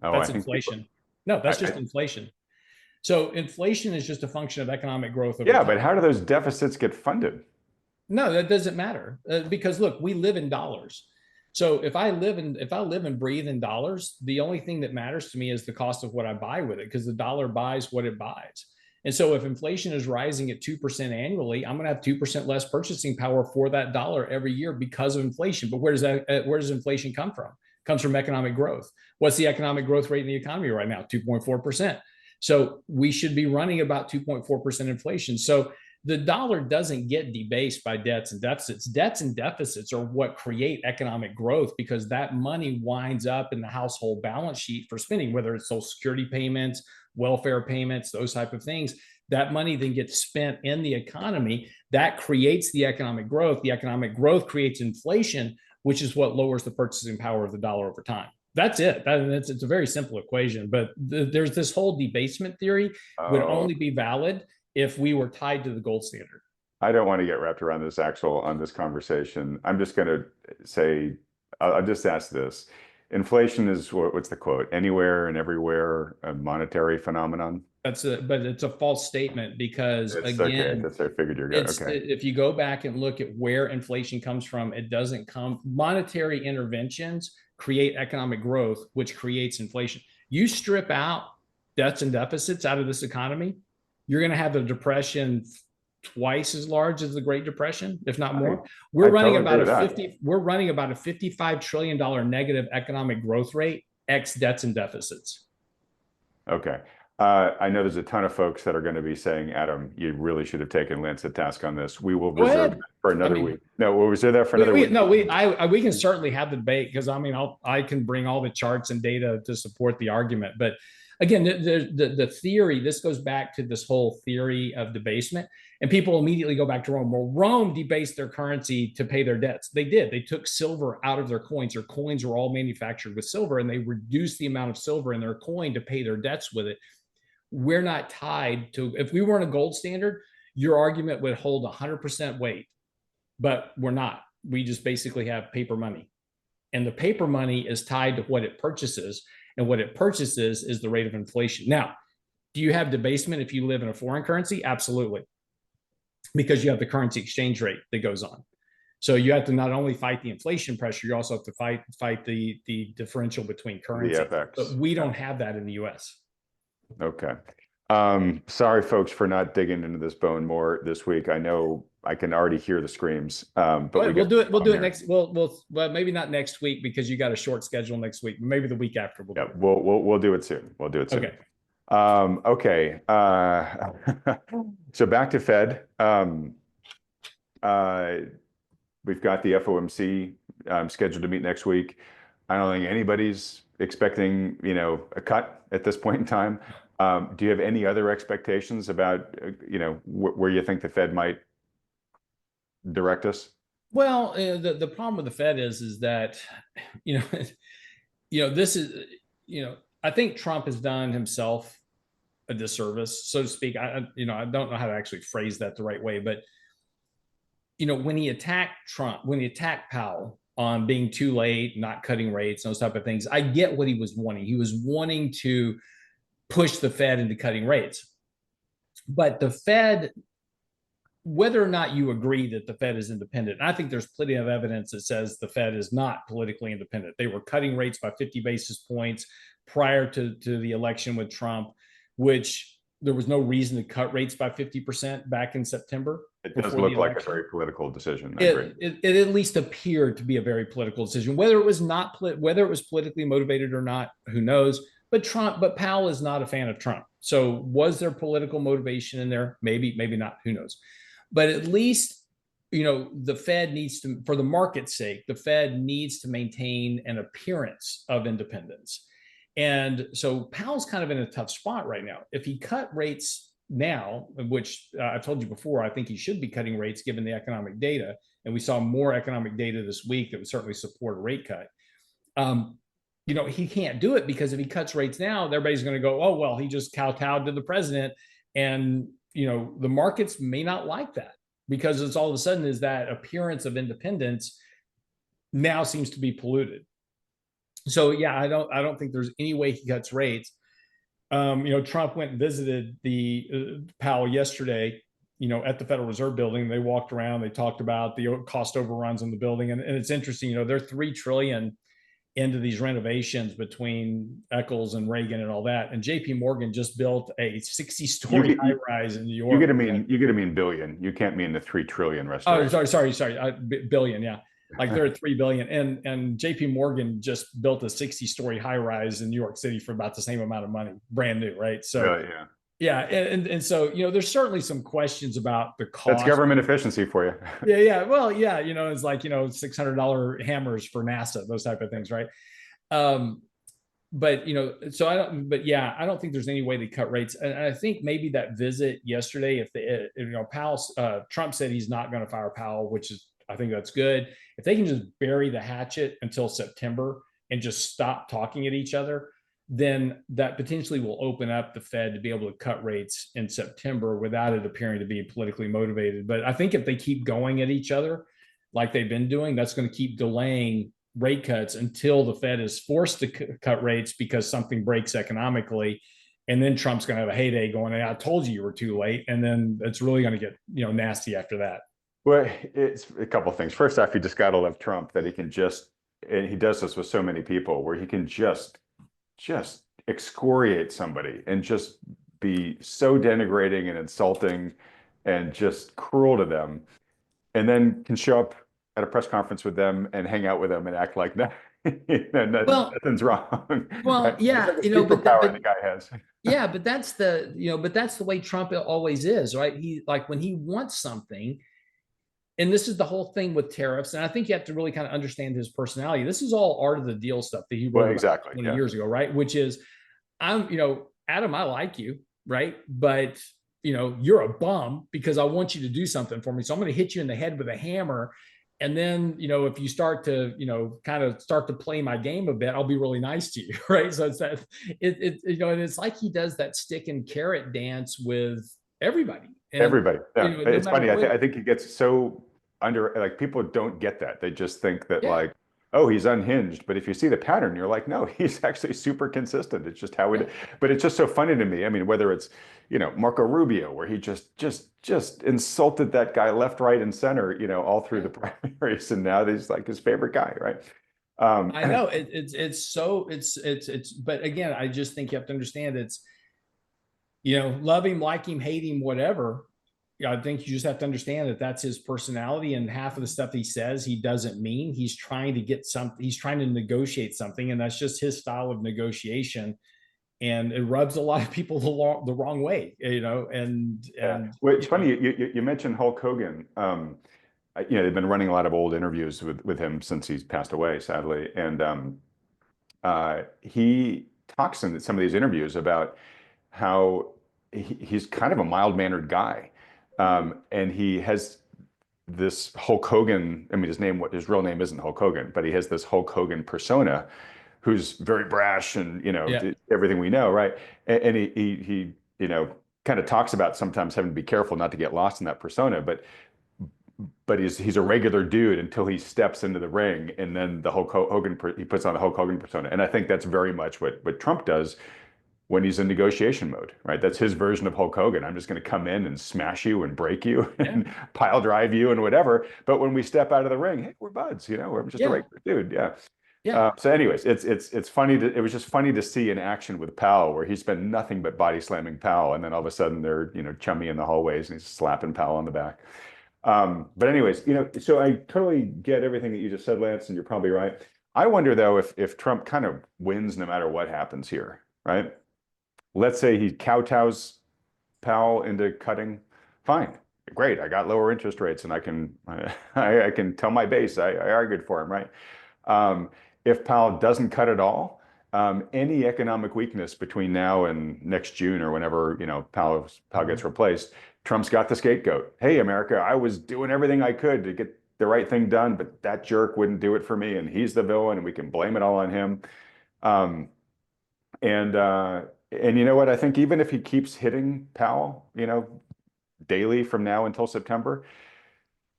Oh, that's inflation. No, that's just inflation. So inflation is just a function of economic growth. Yeah, but how do those deficits get funded? No, that doesn't matter because look, we live in dollars. So if I live and breathe in dollars, the only thing that matters to me is the cost of what I buy with it, because the dollar buys what it buys. And so if inflation is rising at 2% annually, I'm going to have 2% less purchasing power for that dollar every year because of inflation. But where does inflation come from? It comes from economic growth. What's the economic growth rate in the economy right now? 2.4%. So we should be running about 2.4% inflation. So the dollar doesn't get debased by debts and deficits. Debts and deficits are what create economic growth, because that money winds up in the household balance sheet for spending, whether it's Social Security payments, welfare payments, those type of things. That money then gets spent in the economy. That creates the economic growth. The economic growth creates inflation, which is what lowers the purchasing power of the dollar over time. That's it. It's a very simple equation. But there's this whole debasement theory would only be valid if we were tied to the gold standard. I don't want to get wrapped around this on this conversation. I'm just going to say, I'll just ask this. Inflation is, what's the quote? Anywhere and everywhere, a monetary phenomenon? But it's a false statement, because again, okay. That's I figured you're good. Okay. If you go back and look at where inflation comes from, it doesn't come. Monetary interventions create economic growth, which creates inflation. You strip out debts and deficits out of this economy, you're going to have a depression twice as large as the Great Depression, if not I, more. I totally agree with that. We're running about a $55 trillion negative economic growth rate, ex debts and deficits. Okay. I know there's a ton of folks that are going to be saying, Adam, you really should have taken Lance to task on this. We will Go reserve ahead. that for I another mean, week. No, we'll reserve that for another week. no, we can certainly have the debate because I mean, I can bring all the charts and data to support the argument. But again, the theory, this goes back to this whole theory of debasement. And people immediately go back to Rome. Well, Rome debased their currency to pay their debts. They did. They took silver out of their coins. Their coins were all manufactured with silver, and they reduced the amount of silver in their coin to pay their debts with it. We're not tied to, if we weren't a gold standard, your argument would hold 100% weight, but we're not. We just basically have paper money. And the paper money is tied to what it purchases. And what it purchases is the rate of inflation. Now, do you have debasement if you live in a foreign currency? Absolutely. Because you have the currency exchange rate that goes on. So you have to not only fight the inflation pressure, you also have to fight the differential between currency. The FX. But we don't have that in the US. Okay. Sorry, folks, for not digging into this bone more this week. I know I can already hear the screams. But we'll do it. We'll do it next. Well, maybe not next week because you got a short schedule next week. Maybe the week after. We'll do it soon. We'll do it soon. Okay. Okay. So back to Fed. We've got the FOMC scheduled to meet next week. I don't think anybody's expecting, a cut at this point in time. Do you have any other expectations about, where you think the Fed might direct us? Well, the problem with the Fed is that, this is, I think Trump has done himself a disservice, so to speak. I don't know how to actually phrase that the right way, but when he attacked Powell on being too late, not cutting rates, those type of things, I get what he was wanting. He was wanting to push the Fed into cutting rates. But the Fed, whether or not you agree that the Fed is independent, I think there's plenty of evidence that says the Fed is not politically independent. They were cutting rates by 50 basis points prior to the election with Trump, which there was no reason to cut rates by 50% back in September. It does look like a very political decision. It at least appeared to be a very political decision. Whether it was politically motivated or not, who knows? But Powell is not a fan of Trump. So was there political motivation in there? Maybe not. Who knows? But at least, the Fed needs to, for the market's sake, the Fed needs to maintain an appearance of independence. And so Powell's kind of in a tough spot right now. If he cut rates now, which I told you before, I think he should be cutting rates given the economic data. And we saw more economic data this week that would certainly support a rate cut. He can't do it because if he cuts rates now, everybody's going to go, oh, well, he just kowtowed to the president. And, the markets may not like that because it's all of a sudden is that appearance of independence now seems to be polluted. So, yeah, I don't think there's any way he cuts rates. Trump went and visited the Powell yesterday, at the Federal Reserve building. They walked around, they talked about the cost overruns in the building. And it's interesting, they're $3 trillion into these renovations between Eccles and Reagan and all that. And JP Morgan just built a 60-story high rise in New York. You get to mean billion. You can't mean the 3 trillion restoration. Oh, sorry. Billion. Yeah. Like they're at 3 billion. And JP Morgan just built a 60-story high rise in New York City for about the same amount of money, brand new. Right. So, really, yeah. Yeah. And so, there's certainly some questions about the cost. That's government efficiency for you. Yeah. Well, yeah. It's like, $600 hammers for NASA, those type of things. Right. But, so I don't think there's any way to cut rates. And I think maybe that visit yesterday, Trump said he's not going to fire Powell, which is, I think that's good. If they can just bury the hatchet until September and just stop talking at each other, then that potentially will open up the Fed to be able to cut rates in September without it appearing to be politically motivated. But I think if they keep going at each other like they've been doing, that's going to keep delaying rate cuts until the Fed is forced to cut rates because something breaks economically. And then Trump's going to have a heyday going, I told you were too late. And then it's really going to get, nasty after that. Well, it's a couple of things. First off, you just got to love Trump that he can and he does this with so many people, where he can just excoriate somebody and just be so denigrating and insulting and just cruel to them, and then can show up at a press conference with them and hang out with them and act like no, Well, nothing's wrong, well, right? It's yeah, like a superpower the guy has. yeah, but that's the, but that's the way Trump always is, right? He, like, when he wants something, and this is the whole thing with tariffs. And I think you have to really kind of understand his personality. This is all art of the deal stuff that he Well, wrote about exactly. 20 Yeah. years ago, right? Which is, Adam, I like you, right? But, you're a bum because I want you to do something for me. So I'm going to hit you in the head with a hammer. And then, if you start to, kind of start to play my game a bit, I'll be really nice to you, right? So it's that, and it's like he does that stick and carrot dance with everybody. And, Everybody. Yeah. no It's matter funny. what. I think he gets so under, like, people don't get that. They just think that, Yeah. like, oh, he's unhinged. But if you see the pattern, you're like, no, he's actually super consistent. It's just how Yeah. it, but it's just so funny to me. I mean, whether it's, Marco Rubio, where he just insulted that guy left, right, and center, all through Yeah. the primaries. And now he's like his favorite guy, right? Um, I know it's so but again, I just think you have to understand it's, love him, like him, hate him, whatever. I think you just have to understand that that's his personality, and half of the stuff he says he doesn't mean. He's trying to get something, he's trying to negotiate something, and that's just his style of negotiation. And it rubs a lot of people the wrong way, yeah. and Well, it's funny. You mentioned Hulk Hogan. They've been running a lot of old interviews with him since he's passed away, sadly. And he talks in some of these interviews about how he's kind of a mild-mannered guy. And he has this Hulk Hogan. I mean, his real name isn't Hulk Hogan, but he has this Hulk Hogan persona who's very brash and, yeah, everything we know, right? And he kind of talks about sometimes having to be careful not to get lost in that persona, but he's a regular dude until he steps into the ring, and then the Hulk Hogan he puts on the Hulk Hogan persona, and I think that's very much what Trump does when he's in negotiation mode, right? That's his version of Hulk Hogan. I'm just going to come in and smash you and break you yeah, and pile drive you and whatever. But when we step out of the ring, hey, we're buds, we're just a yeah, regular dude, yeah. yeah. So, anyways, it's funny it was just funny to see in action with Powell, where he's been nothing but body slamming Powell, and then all of a sudden they're chummy in the hallways, and he's slapping Powell on the back. But anyways, so I totally get everything that you just said, Lance, and you're probably right. I wonder though if Trump kind of wins no matter what happens here, right? Let's say he kowtows Powell into cutting. Fine, great. I got lower interest rates, and I can I can tell my base I argued for him, right? Um, if Powell doesn't cut at all, any economic weakness between now and next June or whenever Powell gets replaced, Trump's got the scapegoat. Hey, America, I was doing everything I could to get the right thing done, but that jerk wouldn't do it for me, and he's the villain, and we can blame it all on him. Um, and and you know what? I think even if he keeps hitting Powell, daily from now until September,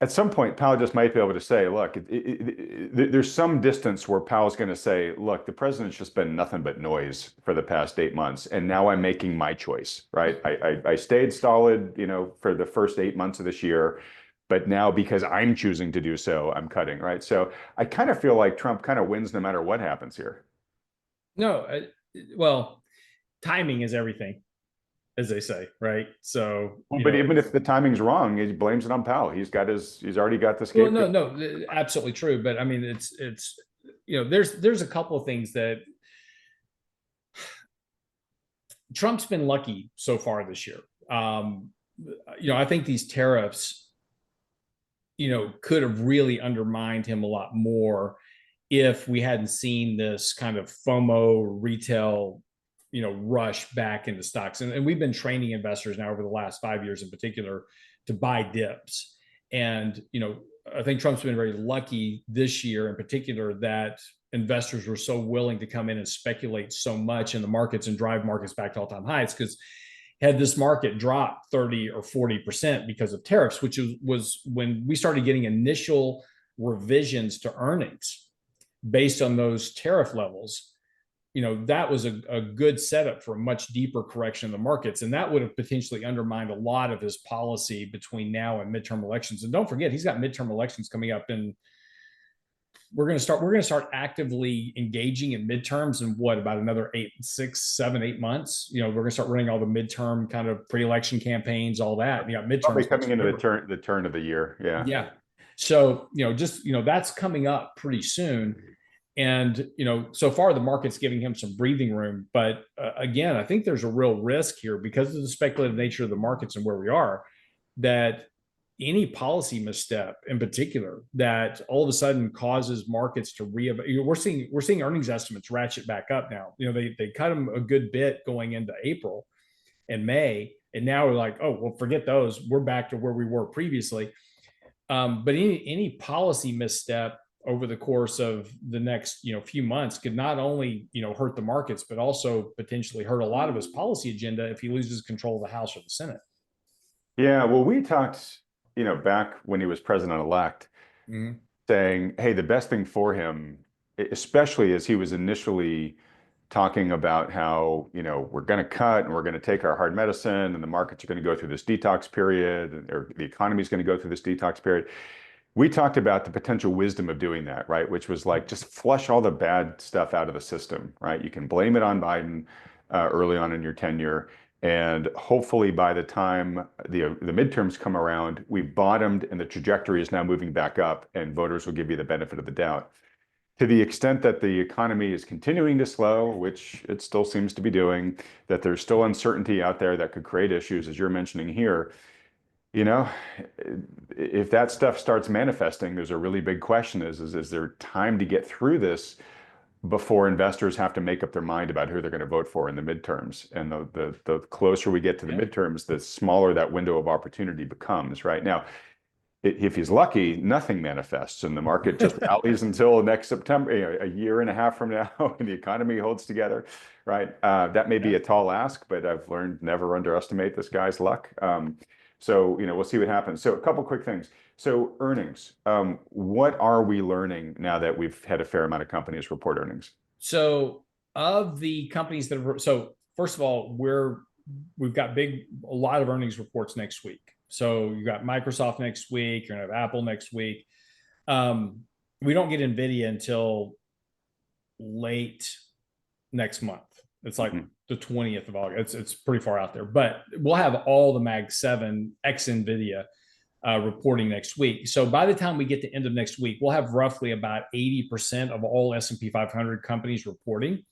at some point, Powell just might be able to say, look, there's some distance where Powell's going to say, look, the president's just been nothing but noise for the past 8 months, and now I'm making my choice, right? I stayed solid, for the first 8 months of this year, but now because I'm choosing to do so, I'm cutting, right? So I kind of feel like Trump kind of wins no matter what happens here. No, well, timing is everything, as they say, right? So, Well, but even if the timing's wrong, he blames it on Powell. He's already got the well, no, scapegoat. no, absolutely true. But I mean, it's, there's a couple of things that Trump's been lucky so far this year. I think these tariffs, could have really undermined him a lot more if we hadn't seen this kind of FOMO retail, rush back into stocks. And we've been training investors now over the last 5 years in particular to buy dips. And, I think Trump's been very lucky this year in particular that investors were so willing to come in and speculate so much in the markets and drive markets back to all-time highs, because had this market dropped 30 or 40% because of tariffs, which was when we started getting initial revisions to earnings based on those tariff levels, that was a good setup for a much deeper correction in the markets. And that would have potentially undermined a lot of his policy between now and midterm elections. And don't forget, he's got midterm elections coming up in we're going to start actively engaging in midterms in what, about another 8 6 7 8 months. We're going to start running all the midterm kind of pre-election campaigns, all that. You got Probably midterms coming next into November. the turn of the year. Yeah. Yeah. So, that's coming up pretty soon. And, so far the market's giving him some breathing room. But again, I think there's a real risk here because of the speculative nature of the markets and where we are, that any policy misstep in particular that all of a sudden causes markets to we're seeing earnings estimates ratchet back up now. They cut them a good bit going into April and May, and now we're like, oh, well, forget those. We're back to where we were previously. But any policy misstep over the course of the next few months could not only hurt the markets, but also potentially hurt a lot of his policy agenda if he loses control of the House or the Senate. Yeah. Well, we talked, back when he was president-elect, saying, hey, the best thing for him, especially as he was initially talking about how, we're going to cut and we're going to take our hard medicine and the markets are going to go through this detox period, or the economy is going to go through this detox period. We talked about the potential wisdom of doing that, right? Which was like, just flush all the bad stuff out of the system, right? You can blame it on Biden early on in your tenure. And hopefully by the time the midterms come around, we've bottomed and the trajectory is now moving back up and voters will give you the benefit of the doubt. To the extent that the economy is continuing to slow, which it still seems to be doing, that there's still uncertainty out there that could create issues, as you're mentioning here, if that stuff starts manifesting, there's a really big question is there time to get through this before investors have to make up their mind about who they're going to vote for in the midterms? And the closer we get to the midterms, the smaller that window of opportunity becomes. Right now, if he's lucky, nothing manifests and the market just rallies until next September, a year and a half from now, and the economy holds together, right? That may be a tall ask, but I've learned never underestimate this guy's luck. So, we'll see what happens. So a couple quick things. So earnings, what are we learning now that we've had a fair amount of companies report earnings? So of the companies so first of all, we've got a lot of earnings reports next week. So you got Microsoft next week, you're gonna have Apple next week. We don't get NVIDIA until late next month. It's like the 20th of August. It's pretty far out there, but we'll have all the Mag 7 ex NVIDIA reporting next week. So by the time we get to end of next week, we'll have roughly about 80% of all S&P 500 companies reporting.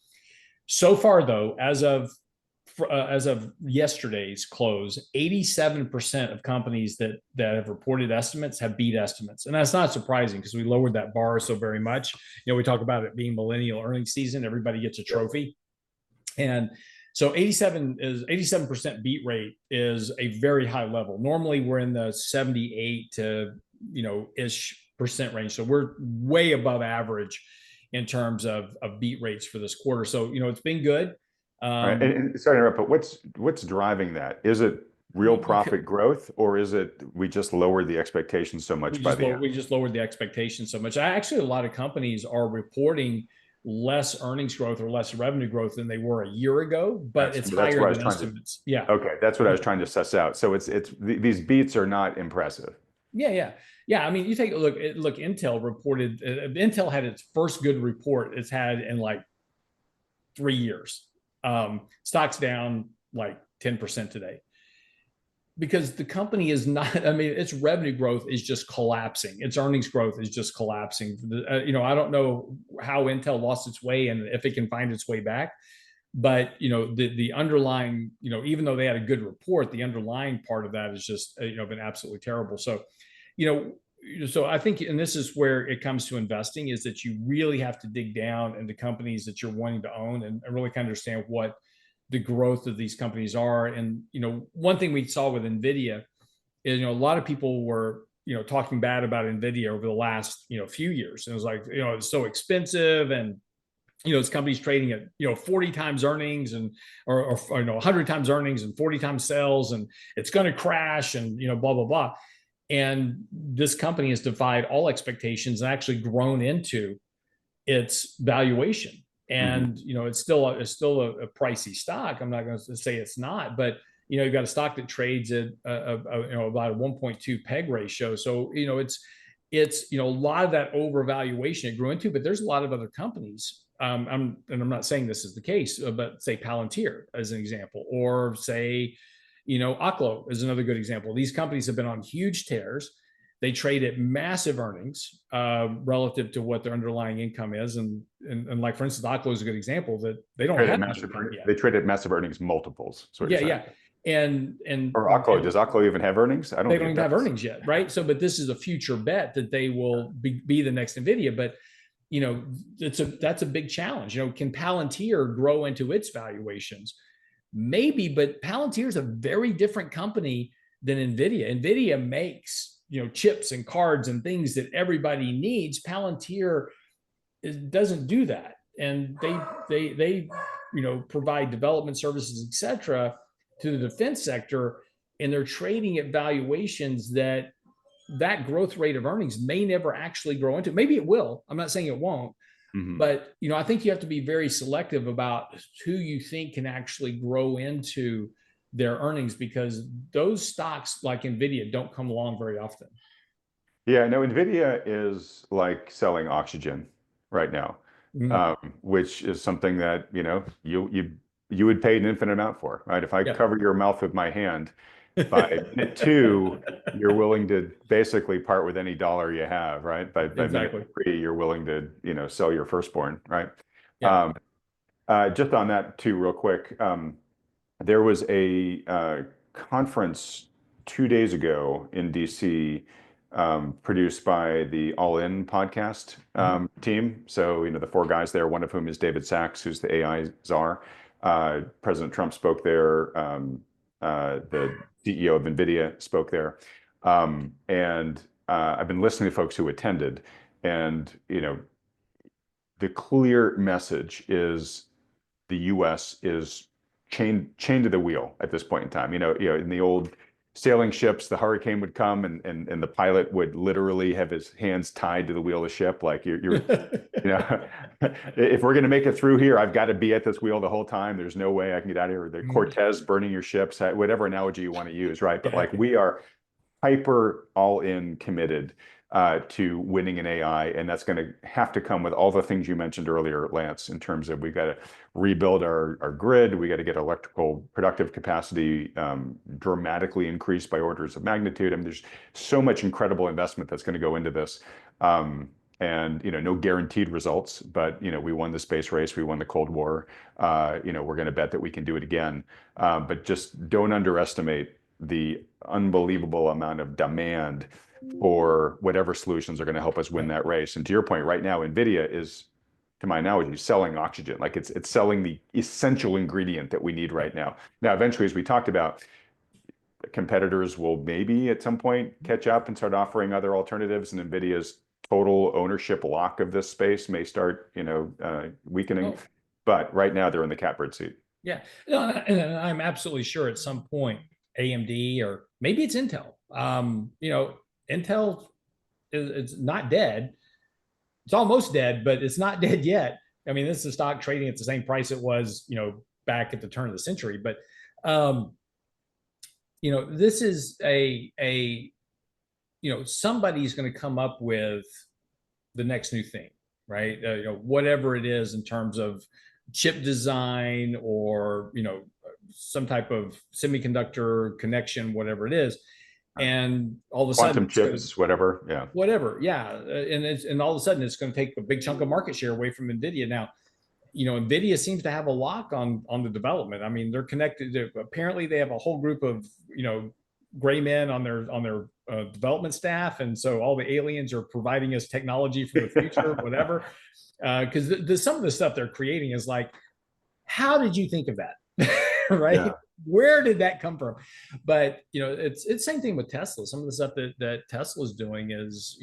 So far, though, as of yesterday's close, 87% of companies that have reported estimates have beat estimates. And that's not surprising because we lowered that bar so very much. We talk about it being millennial earnings season. Everybody gets a trophy. And so 87% beat rate is a very high level. Normally we're in the 78 to, ish percent range. So we're way above average in terms of beat rates for this quarter. So, it's been good. Right. And sorry to interrupt, but what's driving that? Is it real profit growth, or is it we just lowered the expectations so much we just lowered the expectations so much? Actually, a lot of companies are reporting less earnings growth or less revenue growth than they were a year ago, but it's higher than estimates. Yeah. Okay, that's what I was trying to suss out. So these beats are not impressive. Yeah. I mean, you take a look. Intel reported. Intel had its first good report it's had in like 3 years. Stock's down like 10% today because the company is not. I mean, its revenue growth is just collapsing. Its earnings growth is just collapsing. I don't know how Intel lost its way and if it can find its way back. But the underlying, even though they had a good report, the underlying part of that is just been absolutely terrible. So, so I think, and this is where it comes to investing, is that you really have to dig down into companies that you're wanting to own and really kind of understand what the growth of these companies are. And one thing we saw with NVIDIA is a lot of people were talking bad about NVIDIA over the last few years. And it was like it's so expensive and this company's trading at 40 times earnings and or 100 times earnings and 40 times sales, and it's going to crash and blah blah blah. And this company has defied all expectations and actually grown into its valuation. And it's still a pricey stock. I'm not going to say it's not, but you've got a stock that trades at about a 1.2 peg ratio. So it's it's, a lot of that overvaluation it grew into, but there's a lot of other companies. I'm not saying this is the case, but say Palantir as an example, or say, Oklo is another good example. These companies have been on huge tears. They trade at massive earnings relative to what their underlying income is, and like for instance, Oklo is a good example that they don't have income yet. They trade at massive earnings multiples. So Yeah, yeah, and or Oklo, does Oklo even have earnings? I don't they think don't it even have does. earnings yet, right? So, but this is a future bet that they will be the next Nvidia. But that's a big challenge. Can Palantir grow into its valuations? Maybe, but Palantir is a very different company than Nvidia. Nvidia makes chips and cards and things that everybody needs. Palantir doesn't do that, and they provide development services, etc., to the defense sector, and they're trading at valuations that growth rate of earnings may never actually grow into. Maybe it will. I'm not saying it won't, but I think you have to be very selective about who you think can actually grow into their earnings, because those stocks like Nvidia don't come along very often. Yeah, no, Nvidia is like selling oxygen right now, which is something that you would pay an infinite amount for, right? If I cover your mouth with my hand, by minute two, you're willing to basically part with any dollar you have, right? By Exactly. minute three, you're willing to sell your firstborn, right? Yeah. Just on that too, real quick. There was a conference 2 days ago in DC, produced by the All In podcast team. So, the four guys there, one of whom is David Sachs, who's the AI czar. President Trump spoke there. The CEO of NVIDIA spoke there. And I've been listening to folks who attended, and, the clear message is the U.S. is chained to the wheel at this point in time. In the old sailing ships, the hurricane would come, and the pilot would literally have his hands tied to the wheel of the ship. Like if we're going to make it through here, I've got to be at this wheel the whole time. There's no way I can get out of here. The Cortez burning your ships, whatever analogy you want to use, right? But like we are hyper all in committed to winning in AI, and that's going to have to come with all the things you mentioned earlier, Lance, in terms of we've got to rebuild our grid, we got to get electrical productive capacity dramatically increased by orders of magnitude. I mean, there's so much incredible investment that's going to go into this. And no guaranteed results, but we won the space race, we won the Cold War. We're going to bet that we can do it again. But just don't underestimate the unbelievable amount of demand for whatever solutions are going to help us win that race. And to your point, right now, NVIDIA is, to my analogy, selling oxygen. Like it's selling the essential ingredient that we need right now. Now, eventually, as we talked about, competitors will maybe at some point catch up and start offering other alternatives, and NVIDIA's total ownership lock of this space may start, weakening. Oh. But right now, they're in the catbird seat. Yeah, no, and I'm absolutely sure at some point AMD, or maybe it's Intel. Intel is not dead. It's almost dead, but it's not dead yet. I mean, this is a stock trading at the same price it was, back at the turn of the century. But, this is somebody's going to come up with the next new thing, right? Whatever it is in terms of chip design, or, some type of semiconductor connection, whatever it is. And all of a quantum sudden, chips, whatever, and all of a sudden, it's going to take a big chunk of market share away from NVIDIA. Now, NVIDIA seems to have a lock on the development. I mean, they're connected. Apparently, they have a whole group of gray men on their development staff, and so all the aliens are providing us technology for the future, whatever. Because some of the stuff they're creating is like, how did you think of that? Right? Yeah. Where did that come from? But it's the same thing with Tesla. Some of the stuff that Tesla is doing is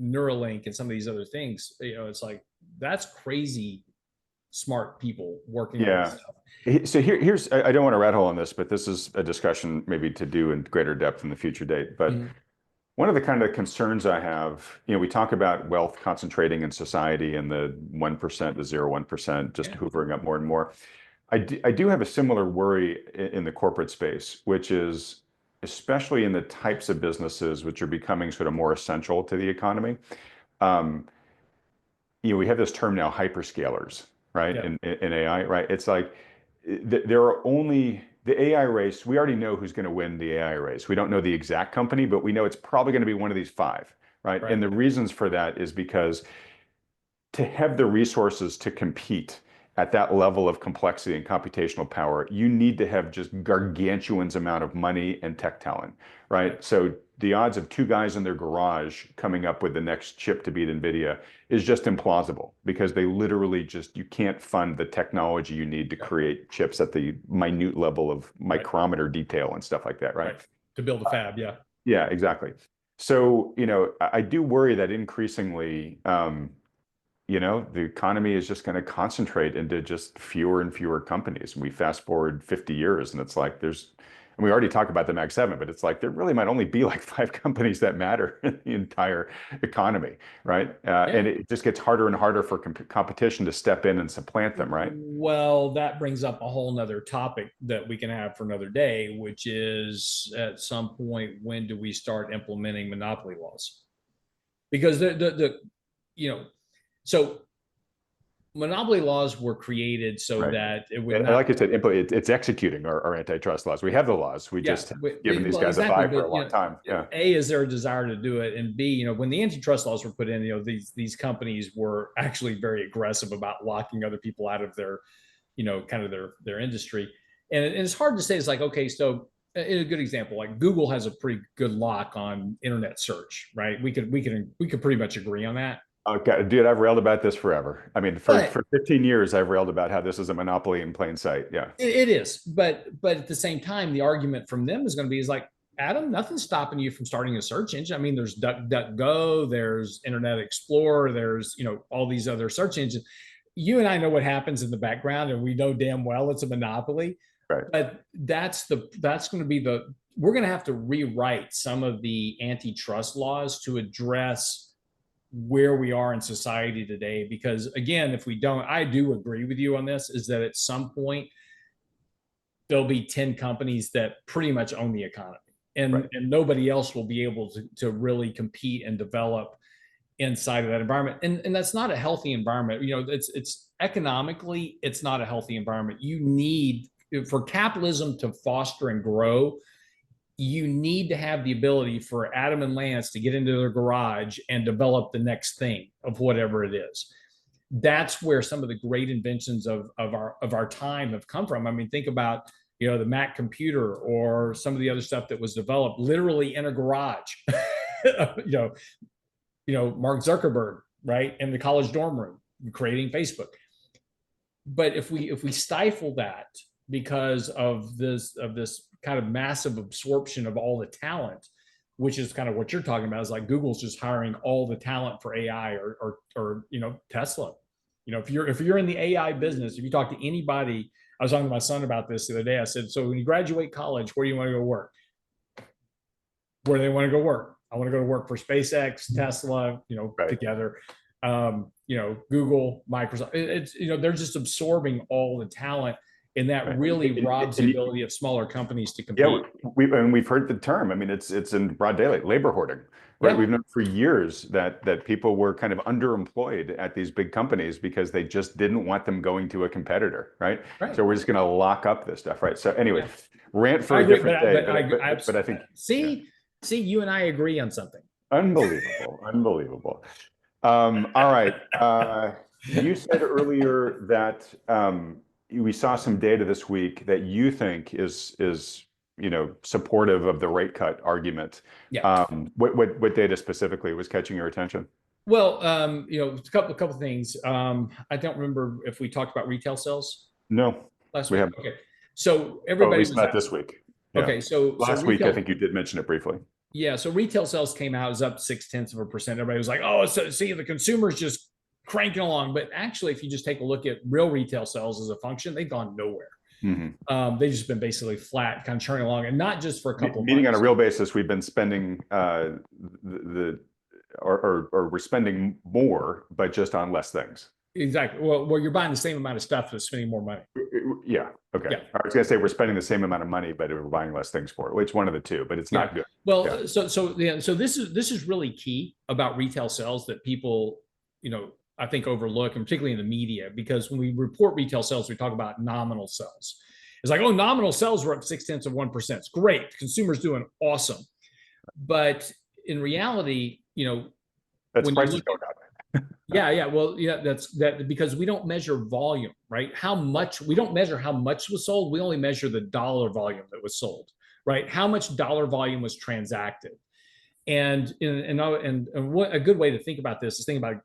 Neuralink and some of these other things. It's like, that's crazy smart people working on this stuff. So here's I don't want to rat hole on this, but this is a discussion maybe to do in greater depth in the future date. But one of the kind of concerns I have, we talk about wealth concentrating in society and the 1%, the 0.1%, just hoovering up more and more. I do have a similar worry in the corporate space, which is especially in the types of businesses which are becoming sort of more essential to the economy. Um, we have this term now, hyperscalers, right? Yeah. In AI, right? It's like there are only the AI race. We already know who's going to win the AI race. We don't know the exact company, but we know it's probably going to be one of these five, right? Right. And the reasons for that is because to have the resources to compete at that level of complexity and computational power, you need to have just gargantuan's amount of money and tech talent, right? So the odds of two guys in their garage coming up with the next chip to beat NVIDIA is just implausible because they literally just, you can't fund the technology you need to Yeah. create chips at the minute level of Right. micrometer detail and stuff like that, right? Right. To build a fab. Yeah. Yeah, exactly. So, I do worry that increasingly, the economy is just going to concentrate into just fewer and fewer companies. We fast forward 50 years and it's like and we already talked about the Mag 7, but it's like there really might only be like five companies that matter in the entire economy, right? Yeah. And it just gets harder and harder for competition to step in and supplant them, right? Well, that brings up a whole nother topic that we can have for another day, which is at some point, when do we start implementing monopoly laws? Because you know, so monopoly laws were created so Right. that it would And not. like I said, it's executing our antitrust laws. We have the laws. We Yeah, just have given these well, guys a exactly. bye for a But long time. Yeah. A, is there a desire to do it, and B, when the antitrust laws were put in, these companies were actually very aggressive about locking other people out of their, kind of their industry, and it's hard to say. It's like, okay, so a good example, like Google has a pretty good lock on internet search, right? We could pretty much agree on that. Okay, dude, I've railed about this forever. I mean, for But 15 years, I've railed about how this is a monopoly in plain sight. Yeah. it is, but at the same time, the argument from them is going to be is like, Adam, nothing's stopping you from starting a search engine. I mean, there's DuckDuckGo, there's Internet Explorer, there's all these other search engines. You and I know what happens in the background, and we know damn well it's a monopoly. Right. But that's going to be we're going to have to rewrite some of the antitrust laws to address where we are in society today. Because again, if we don't, I do agree with you on this, is that at some point there'll be 10 companies that pretty much own the economy, and Right. nobody else will be able to really compete and develop inside of that environment. And that's not a healthy environment. It's economically, it's not a healthy environment. You need, for capitalism to foster and grow, you need to have the ability for Adam and Lance to get into their garage and develop the next thing of whatever it is. That's where some of the great inventions of our time have come from. I mean, think about the Mac computer, or some of the other stuff that was developed literally in a garage. you Mark Zuckerberg, right, in the college dorm room creating Facebook. But if we stifle that because of this kind of massive absorption of all the talent, which is kind of what you're talking about, is like Google's just hiring all the talent for AI, or Tesla. If you're in the AI business, if you talk to anybody, I was talking to my son about this the other day. I said, so when you graduate college, where do you want to go work? Where do they want to go work? I want to go to work for SpaceX, Tesla, Right. together. Google, Microsoft. They're just absorbing all the talent, and that Right. really robs the And ability of smaller companies to yeah, compete. we've heard the term. I mean, it's in broad daylight, labor hoarding, right? Yeah, We've known for years that people were kind of underemployed at these big companies because they just didn't want them going to a competitor, right? right. So we're just going to lock up this stuff, right? So anyway, Yeah, rant for I a agree, different day, but I think, yeah, see, you and I agree on something. unbelievable, unbelievable. All right. You said earlier that we saw some data this week that you think is supportive of the rate cut argument. Yeah. What data specifically was catching your attention? Well, a couple things. I don't remember if we talked about retail sales No, last we week. haven't. Okay, so Oh, at everybody least was not this week. Yeah. okay. So Last week, I retail. think you did mention it briefly. Yeah, so retail sales came out, it was up 0.6%. Everybody was like, "Oh, so see, the consumer's just cranking along." But actually, if you just take a look at real retail sales as a function, they've gone nowhere. Mhm. They've just been basically flat, kind of churning along, and not just for a couple of Meaning on a months. real basis, we've been spending the or we're spending more, but just on less things. Exactly. Well, you're buying the same amount of stuff but spending more money. Yeah. Okay. Yeah. I was gonna say we're spending the same amount of money, but we're buying less things for it. Which one of the two? But it's Yeah. not good. Yeah. Well, so this is really key about retail sales that people, I think overlook, and particularly in the media, because when we report retail sales, we talk about nominal sales. It's like, oh, nominal sales were up 0.6%. It's great. The consumer's doing awesome. But in reality, That's when you prices look going at, up. yeah, yeah, well, yeah, that's that because we don't measure volume, right? How much we don't measure how much was sold. We only measure the dollar volume that was sold, right? How much dollar volume was transacted. And what a good way to think about this is think about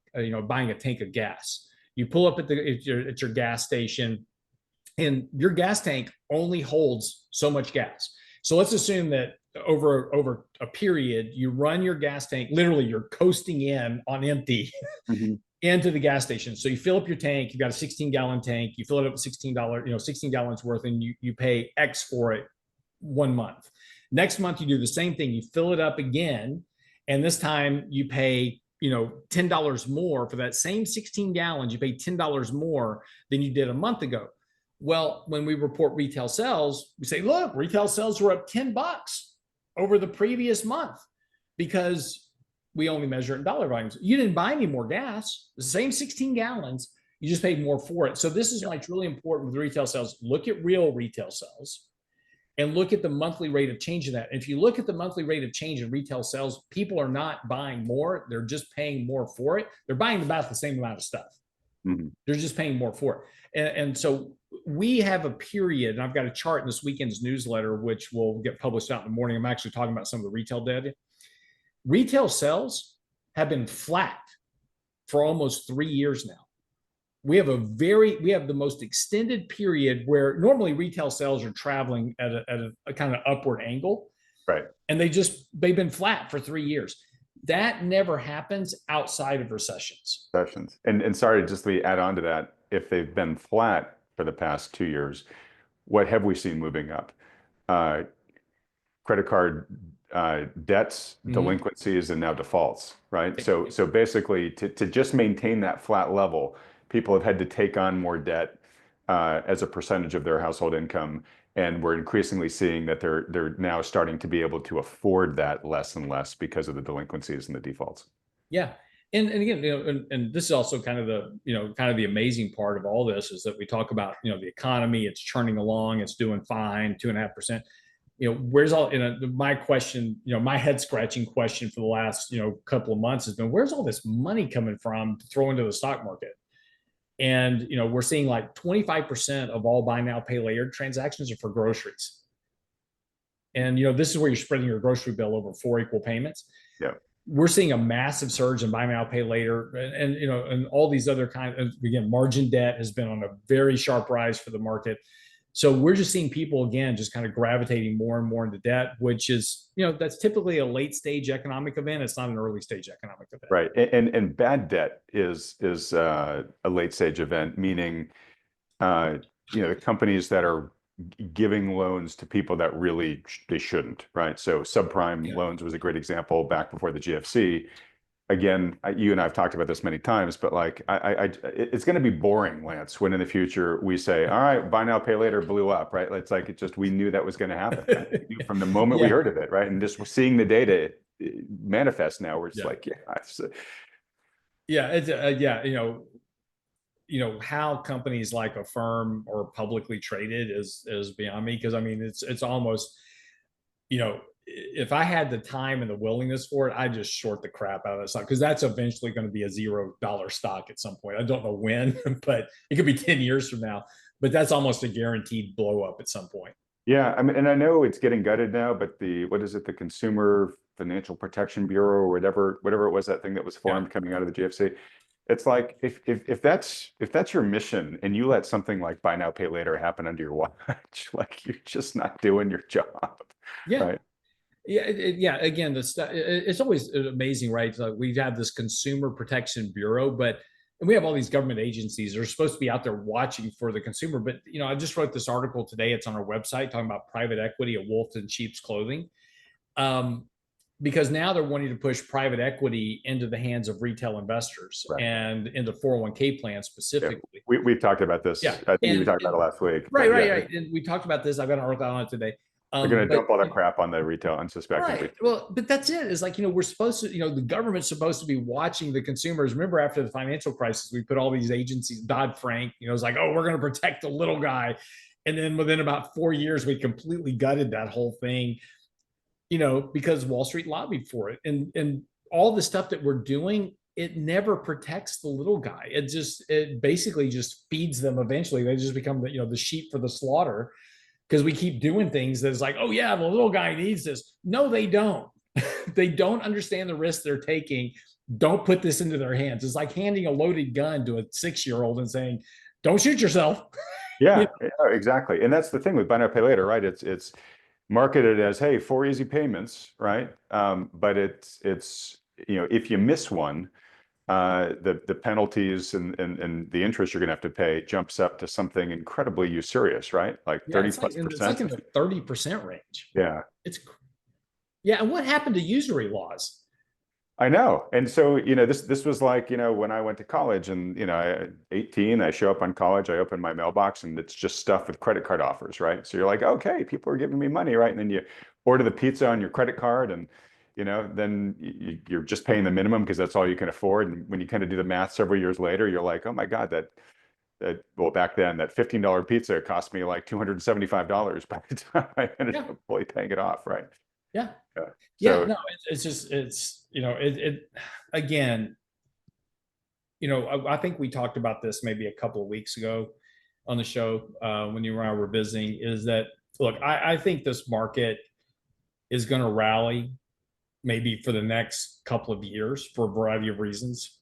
buying a tank of gas. You pull up at your gas station, and your gas tank only holds so much gas. So let's assume that over a period, you run your gas tank, literally you're coasting in on empty Mhm. into the gas station. So you fill up your tank, you've got a 16-gallon tank, you fill it up with $16, 16 gallons worth, and you pay X for it 1 month. Next month, you do the same thing, you fill it up again, and this time you pay $10 more for that same 16 gallons. You pay $10 more than you did a month ago. Well, when we report retail sales, we say, look, retail sales were up $10 over the previous month because we only measure it in dollar volumes. You didn't buy any more gas, the same 16 gallons, you just paid more for it. So this is why it's really important with retail sales. Look at real retail sales and look at the monthly rate of change in that. And if you look at the monthly rate of change in retail sales, people are not buying more. They're just paying more for it. They're buying about the same amount of stuff. Mhm. They're just paying more for it. And so we have a period, and I've got a chart in this weekend's newsletter, which will get published out in the morning. I'm actually talking about some of the retail data. Retail sales have been flat for almost 3 years now. We have the most extended period where normally retail sales are traveling at a kind of upward angle. Right. And they've been flat for 3 years. That never happens outside of recessions. Sessions. And sorry, just to add on to that, if they've been flat for the past 2 years, what have we seen moving up? Credit card debts, delinquencies, and now defaults, right? So basically, to just maintain that flat level, people have had to take on more debt as a percentage of their household income, and we're increasingly seeing that they're now starting to be able to afford that less and less because of the delinquencies and the defaults. Yeah. And again, and this is also kind of the amazing part of all this is that we talk about, the economy, it's churning along, it's doing fine, 2.5%. Where's all, my question, my head scratching question for the last, couple of months has been, where's all this money coming from to throw into the stock market? And, we're seeing like 25% of all buy now, pay later transactions are for groceries. And, this is where you're spreading your grocery bill over 4 equal payments. Yeah. We're seeing a massive surge in buy now, pay later, and all these other kinds of, again, margin debt has been on a very sharp rise for the market. So we're just seeing people, again, just kind of gravitating more and more into debt, which is, that's typically a late stage economic event. It's not an early stage economic event. Right. And bad debt is a late stage event, meaning the companies that are giving loans to people that really they shouldn't, right? So subprime loans was a great example back before the GFC. Again, you and I have talked about this many times, but like it's going to be boring, Lance, when in the future we say, all right, buy now, pay later blew up, right? It's like we knew that was going to happen, right? We knew from the moment we heard of it, right? And just seeing the data manifest now, we're just like, how companies like Affirm or publicly traded is beyond me, because I mean it's almost, if I had the time and the willingness for it, I'd just short the crap out of that stock, because that's eventually going to be a $0 stock at some point. I don't know when, but it could be 10 years from now. But that's almost a guaranteed blow up at some point. Yeah, I mean, and I know it's getting gutted now, but what is it, the Consumer Financial Protection Bureau or whatever it was, that thing that was formed coming out of the GFC. It's like if that's your mission and you let something like buy now, pay later happen under your watch, like you're just not doing your job. Yeah. Right? Yeah. Again, it's always amazing, right? Like we have this Consumer Protection Bureau, but and we have all these government agencies that are supposed to be out there watching for the consumer. But I just wrote this article today. It's on our website talking about private equity, a wolf in sheep's clothing. because now they're wanting to push private equity into the hands of retail investors Right. and into 401k plans Yeah. specifically. We've talked about this. Yeah. I think we talked about it last week. Right, But right, yeah, right. And we talked about this. I've got an article on it today. they're going to But dump all the crap on the retail, unsuspecting right. retail. Well, but that's it. It's like, we're supposed to, the government's supposed to be watching the consumers. Remember, after the financial crisis, we put all these agencies, Dodd-Frank, it's like, oh, we're going to protect the little guy. And then within about 4 years, we completely gutted that whole thing, because Wall Street lobbied for it. And all the stuff that we're doing, it never protects the little guy. It basically just feeds them eventually. They just become the sheep for the slaughter, because we keep doing things that's like, oh yeah, the little guy needs this. No, they don't. They don't understand the risk they're taking. Don't put this into their hands. It's like handing a loaded gun to a 6-year-old and saying, don't shoot yourself. Yeah, exactly. And that's the thing with buy now, pay later, right? It's marketed as, hey, 4 easy payments, right? But it's if you miss one, the penalties and the interest you're going to have to pay jumps up to something incredibly usurious, right? Like Yeah, 30 it's plus like percent. in the 30% range. Yeah. Yeah. And what happened to usury laws? I know. And so, this was like, when I went to college and, 18, I show up on college, I open my mailbox and it's just stuff with credit card offers, right? So you're like, okay, people are giving me money, right? And then you order the pizza on your credit card and, then you're just paying the minimum because that's all you can afford. And when you kind of do the math several years later, you're like, oh my God, well, back then that $15 pizza cost me like $275 by the time I ended up fully paying it off, right? Yeah. Yeah. Yeah, no, again, I think we talked about this maybe a couple of weeks ago on the show when you and I were visiting, is that, look, I think this market is going to rally maybe for the next couple of years for a variety of reasons,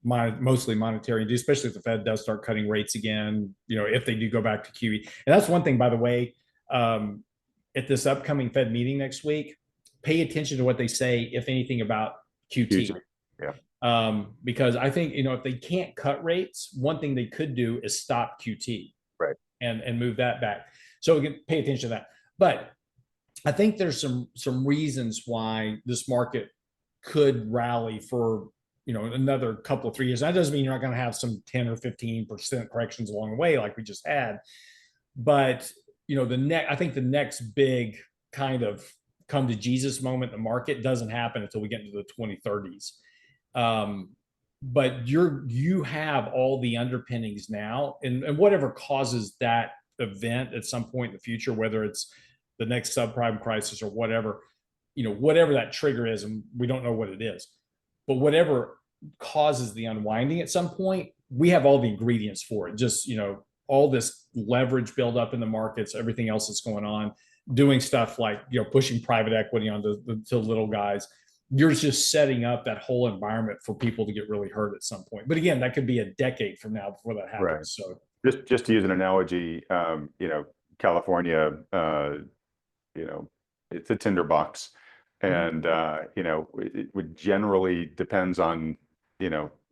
mostly monetary, especially if the Fed does start cutting rates again, if they do go back to QE. And that's one thing, by the way, at this upcoming Fed meeting next week, pay attention to what they say, if anything, about QT. Yeah. Because I think, if they can't cut rates, one thing they could do is stop QT. Right. And move that back. So again, pay attention to that. But I think there's some reasons why this market could rally for, another couple of 3 years. That doesn't mean you're not going to have some 10 or 15% corrections along the way, like we just had. But, I think the next big kind of come to Jesus moment in the market doesn't happen until we get into the 2030s. But you have all the underpinnings now, and whatever causes that event at some point in the future, whether it's the next subprime crisis or whatever, whatever that trigger is, and we don't know what it is, but whatever causes the unwinding at some point, we have all the ingredients for it. Just, all this leverage build up in the markets, everything else that's going on, doing stuff like, pushing private equity onto the little guys. You're just setting up that whole environment for people to get really hurt at some point. But again, that could be a decade from now before that happens. Right. So just to use an analogy, California, it's a tinderbox, and it generally depends on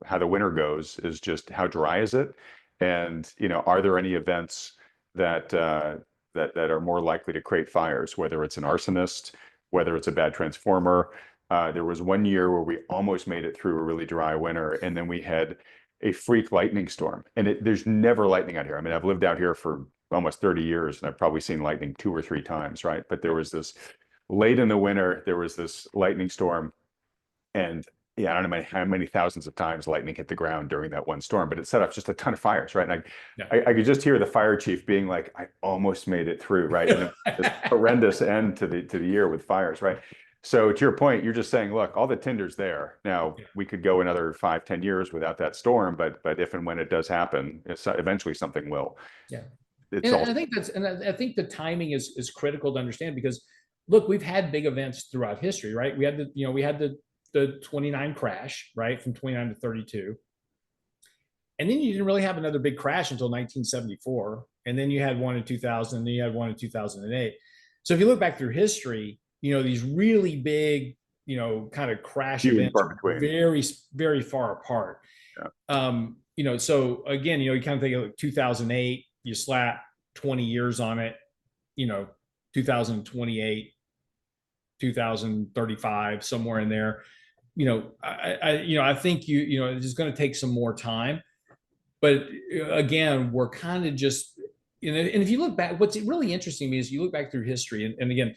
how the winter goes, is just how dry is it, and are there any events that are more likely to create fires, whether it's an arsonist, whether it's a bad transformer. There was one year where we almost made it through a really dry winter, and then we had a freak lightning storm. And there's never lightning out here. I mean, I've lived out here for almost 30 years, and I've probably seen lightning 2 or 3 times, right? But there was this late in the winter, there was this lightning storm, and yeah, I don't know how many thousands of times lightning hit the ground during that one storm, but it set off just a ton of fires, right? And I could just hear the fire chief being like, "I almost made it through," right? And this horrendous end to the year with fires, right? So to your point, you're just saying, look, all the tinder's there. Now we could go another 5-10 years without that storm, but if and when it does happen, eventually something will. Yeah, and I think the timing is critical to understand, because look, we've had big events throughout history, right? We had the 29 crash, right, from 29 to 32. And then you didn't really have another big crash until 1974. And then you had one in 2000, and then you had one in 2008. So if you look back through history, these really big, kind of crash events are very, very far apart. Yeah. So again, you kind of think of like 2008, you slap 20 years on it, 2028, 2035, somewhere in there. I think it's just going to take some more time. But again, we're kind of just, and if you look back, what's really interesting to me is you look back through history, and again,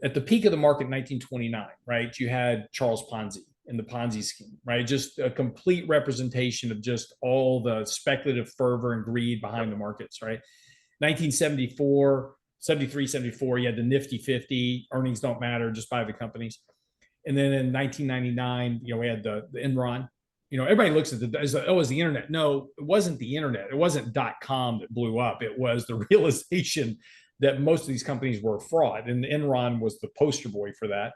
at the peak of the market in 1929, right, you had Charles Ponzi and the Ponzi scheme, right? Just a complete representation of just all the speculative fervor and greed behind the markets, right? 1974, 73, 74, you had the Nifty 50, earnings don't matter, just buy the companies. And then in 1999, we had the Enron. Everybody looks at as it was the internet. No, it wasn't the internet. It wasn't .com that blew up. It was the realization that most of these companies were a fraud, and Enron was the poster boy for that.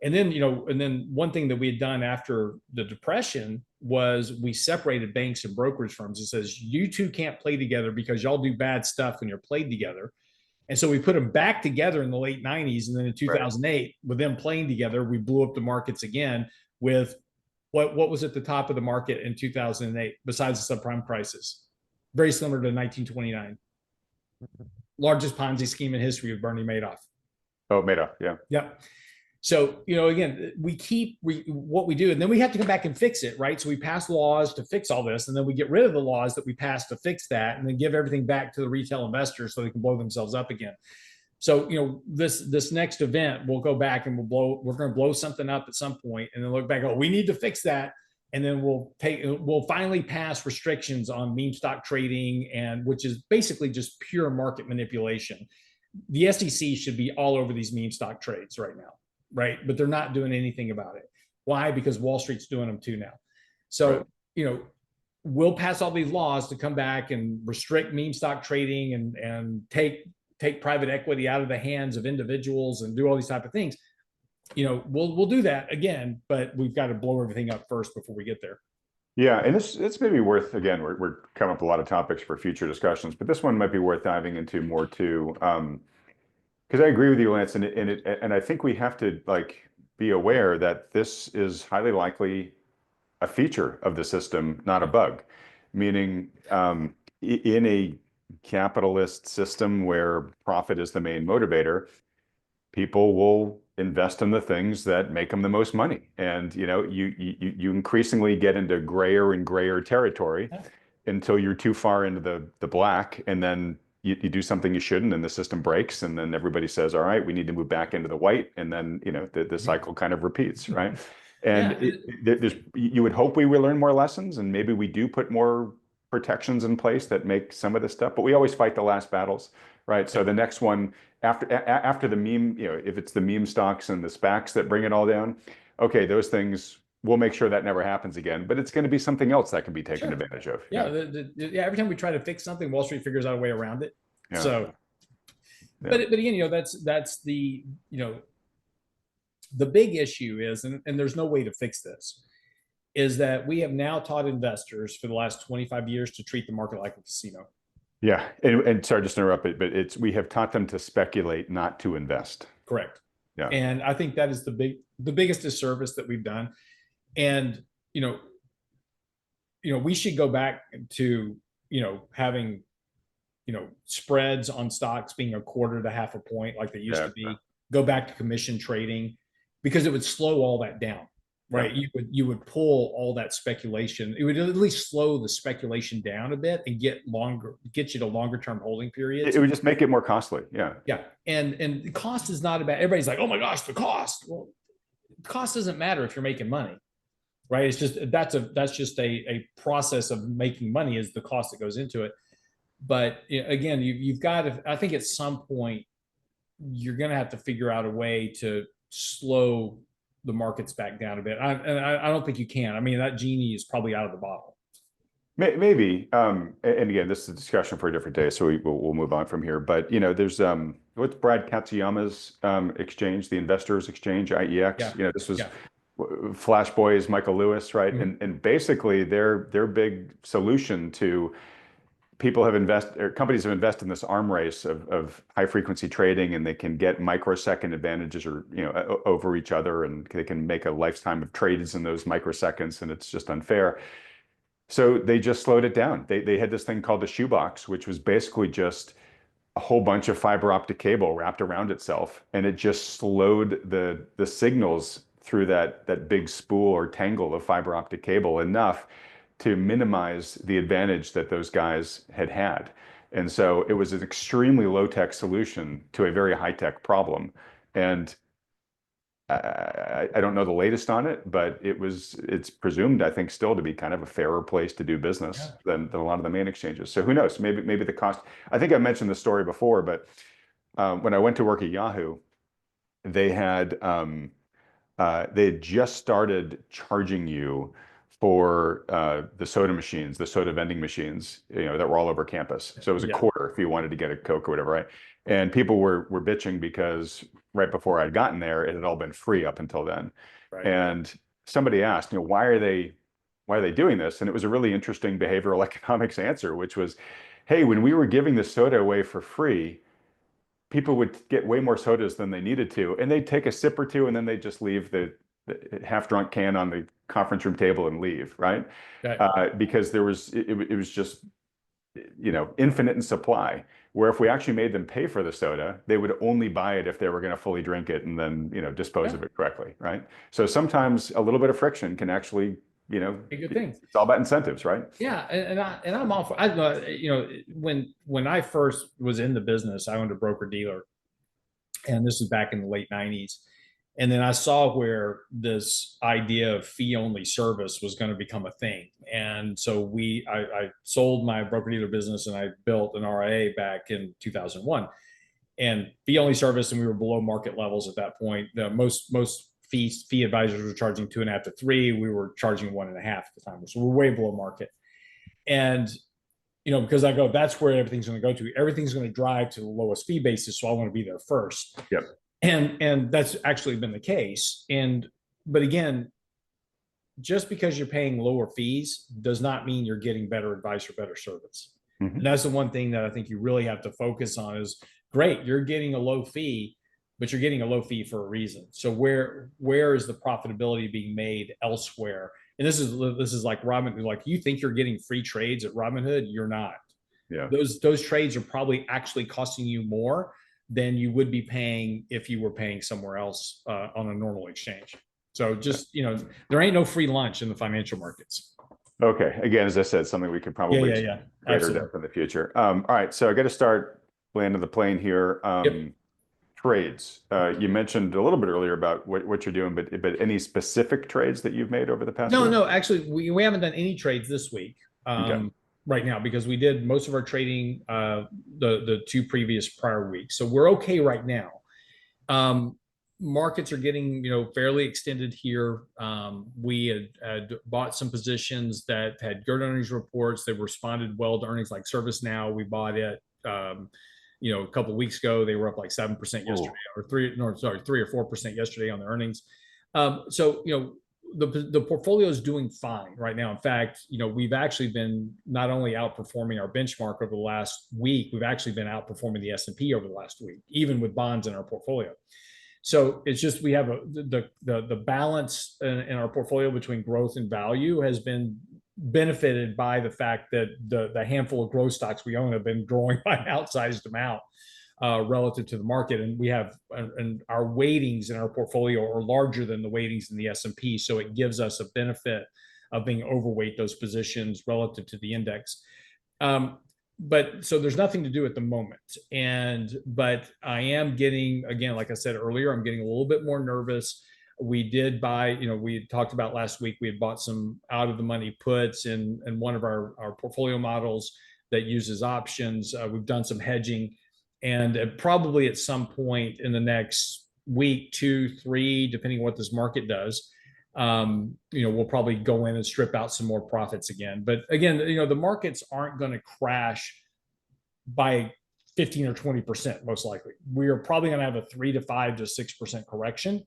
And then one thing that we had done after the Depression was we separated banks and brokerage firms. It says you two can't play together because y'all do bad stuff when you're played together. And so we put them back together in the late 90s. And then in 2008, with them playing together, we blew up the markets again with what was at the top of the market in 2008, besides the subprime crisis. Very similar to 1929. Largest Ponzi scheme in history with Bernie Madoff. Oh, Madoff, yeah. Yep. So, again, what we do, and then we have to come back and fix it, right? So we pass laws to fix all this, and then we get rid of the laws that we passed to fix that, and then give everything back to the retail investors so they can blow themselves up again. So, this next event, we'll go back and we're going to blow something up at some point, and then look back, we need to fix that. And then we'll finally pass restrictions on meme stock trading, and which is basically just pure market manipulation. The SEC should be all over these meme stock trades right now. Right. But they're not doing anything about it. Why? Because Wall Street's doing them too now. So, we'll pass all these laws to come back and restrict meme stock trading and take private equity out of the hands of individuals and do all these type of things. We'll do that again, but we've got to blow everything up first before we get there. Yeah, and it's maybe worth, again, we're coming up with a lot of topics for future discussions, but this one might be worth diving into more too. Because I agree with you, Lance, and I think we have to be aware that this is highly likely a feature of the system, not a bug. Meaning, in a capitalist system where profit is the main motivator, people will invest in the things that make them the most money, and you increasingly get into grayer and grayer territory until you're too far into the black, and then you do something you shouldn't, and the system breaks, and then everybody says, all right, we need to move back into the white, and then the cycle kind of repeats, right? And you would hope we will learn more lessons, and maybe we do put more protections in place that make some of this stuff, but we always fight the last battles, right? So the next one after the meme, if it's the meme stocks and the SPACs that bring it all down, okay, those things, we'll make sure that never happens again, but it's going to be something else that can be taken advantage of. Yeah. Every time we try to fix something, Wall Street figures out a way around it. Yeah. So, but again, that's the big issue is, and there's no way to fix this, is that we have now taught investors for the last 25 years to treat the market like a casino. Yeah. And sorry, just to interrupt it, but we have taught them to speculate, not to invest. Correct. Yeah. And I think that is the biggest disservice that we've done. And, we should go back to, having, spreads on stocks being 1/4 to 1/2 point like they used to be, go back to commission trading, because it would slow all that down, right? Yeah. You would pull all that speculation. It would at least slow the speculation down a bit and get you to longer term holding periods. It would just make it more costly. Yeah. Yeah. And the cost is not about, everybody's like, oh my gosh, the cost. Well, the cost doesn't matter if you're making money. Right. It's just, that's just a process of making money, is the cost that goes into it. But again, you've got to, I think at some point, you're going to have to figure out a way to slow the markets back down a bit. I don't think you can. I mean, that genie is probably out of the bottle. Maybe. And again, this is a discussion for a different day, so we'll move on from here. But, there's what's Brad Katsuyama's exchange, the Investors Exchange, IEX. Yeah. This was Flash Boys, Michael Lewis, right? Mm-hmm. And basically their big solution to companies have invested in this arm race of high frequency trading, and they can get microsecond advantages or over each other, and they can make a lifetime of trades in those microseconds, and it's just unfair. So they just slowed it down. They had this thing called the shoebox, which was basically just a whole bunch of fiber optic cable wrapped around itself, and it just slowed the signals through that big spool or tangle of fiber optic cable enough to minimize the advantage that those guys had had. And so it was an extremely low-tech solution to a very high-tech problem. And I don't know the latest on it, but it's presumed, I think, still to be kind of a fairer place to do business than a lot of the main exchanges. So who knows? Maybe the cost. I think I mentioned the story before, but when I went to work at Yahoo, they had just started charging you for the soda machines, the soda vending machines, that were all over campus. So it was a quarter if you wanted to get a Coke or whatever, right? And people were bitching because right before I'd gotten there, it had all been free up until then. Right. And somebody asked, why are they doing this? And it was a really interesting behavioral economics answer, which was, hey, when we were giving the soda away for free, people would get way more sodas than they needed to, and they'd take a sip or two, and then they'd just leave the half-drunk can on the conference room table and leave, right? Because it was just infinite in supply. Where if we actually made them pay for the soda, they would only buy it if they were going to fully drink it and then dispose of it correctly, right? So sometimes a little bit of friction can actually a good thing. It's all about incentives, right? Yeah, and I'm all for. When I first was in the business, I owned a broker dealer, and this was back in the late '90s. And then I saw where this idea of fee only service was going to become a thing. And so I sold my broker dealer business and I built an RIA back in 2001, and fee only service. And we were below market levels at that point. Most fee advisors were charging 2.5 to 3. We were charging 1.5 at the time. So we're way below market. And, because I go, that's where everything's going to go to. Everything's going to drive to the lowest fee basis. So I want to be there first. Yep. And that's actually been the case. But again, just because you're paying lower fees does not mean you're getting better advice or better service. Mm-hmm. And that's the one thing that I think you really have to focus on is, great, you're getting a low fee, but you're getting a low fee for a reason. So where is the profitability being made elsewhere? And this is like Robinhood. Like, you think you're getting free trades at Robinhood, you're not. Yeah. Those trades are probably actually costing you more than you would be paying if you were paying somewhere else on a normal exchange. So just, there ain't no free lunch in the financial markets. Okay. Again, as I said, something we could probably greater depth in the future. All right. So I got to start landing the plane here. Trades. You mentioned a little bit earlier about what you're doing, but any specific trades that you've made over the past year? No, actually, we haven't done any trades this week. Right now, because we did most of our trading the 2 previous prior weeks. So we're okay right now. Markets are getting, fairly extended here. We had bought some positions that had good earnings reports. They responded well to earnings, like ServiceNow. We bought it, a couple of weeks ago. They were up like 7% yesterday, or 3 or 4% yesterday on their earnings. So, the portfolio is doing fine right now. In fact, we've actually been not only outperforming our benchmark over the last week, we've actually been outperforming the S&P over the last week, even with bonds in our portfolio. So it's just, we have the balance in our portfolio between growth and value has been benefited by the fact that the handful of growth stocks we own have been growing by an outsized amount relative to the market. And we have, and our weightings in our portfolio are larger than the weightings in the S&P. So it gives us a benefit of being overweight those positions relative to the index. But so there's nothing to do at the moment. But I am getting, again, like I said earlier, I'm getting a little bit more nervous. We did buy, we had talked about last week, we had bought some out of the money puts in one of our portfolio models that uses options. We've done some hedging. And probably at some point in the next week, 2, 3, depending on what this market does, we'll probably go in and strip out some more profits again. But again, the markets aren't going to crash by 15 or 20%, most likely. We are probably going to have a 3 to 5 to 6% correction,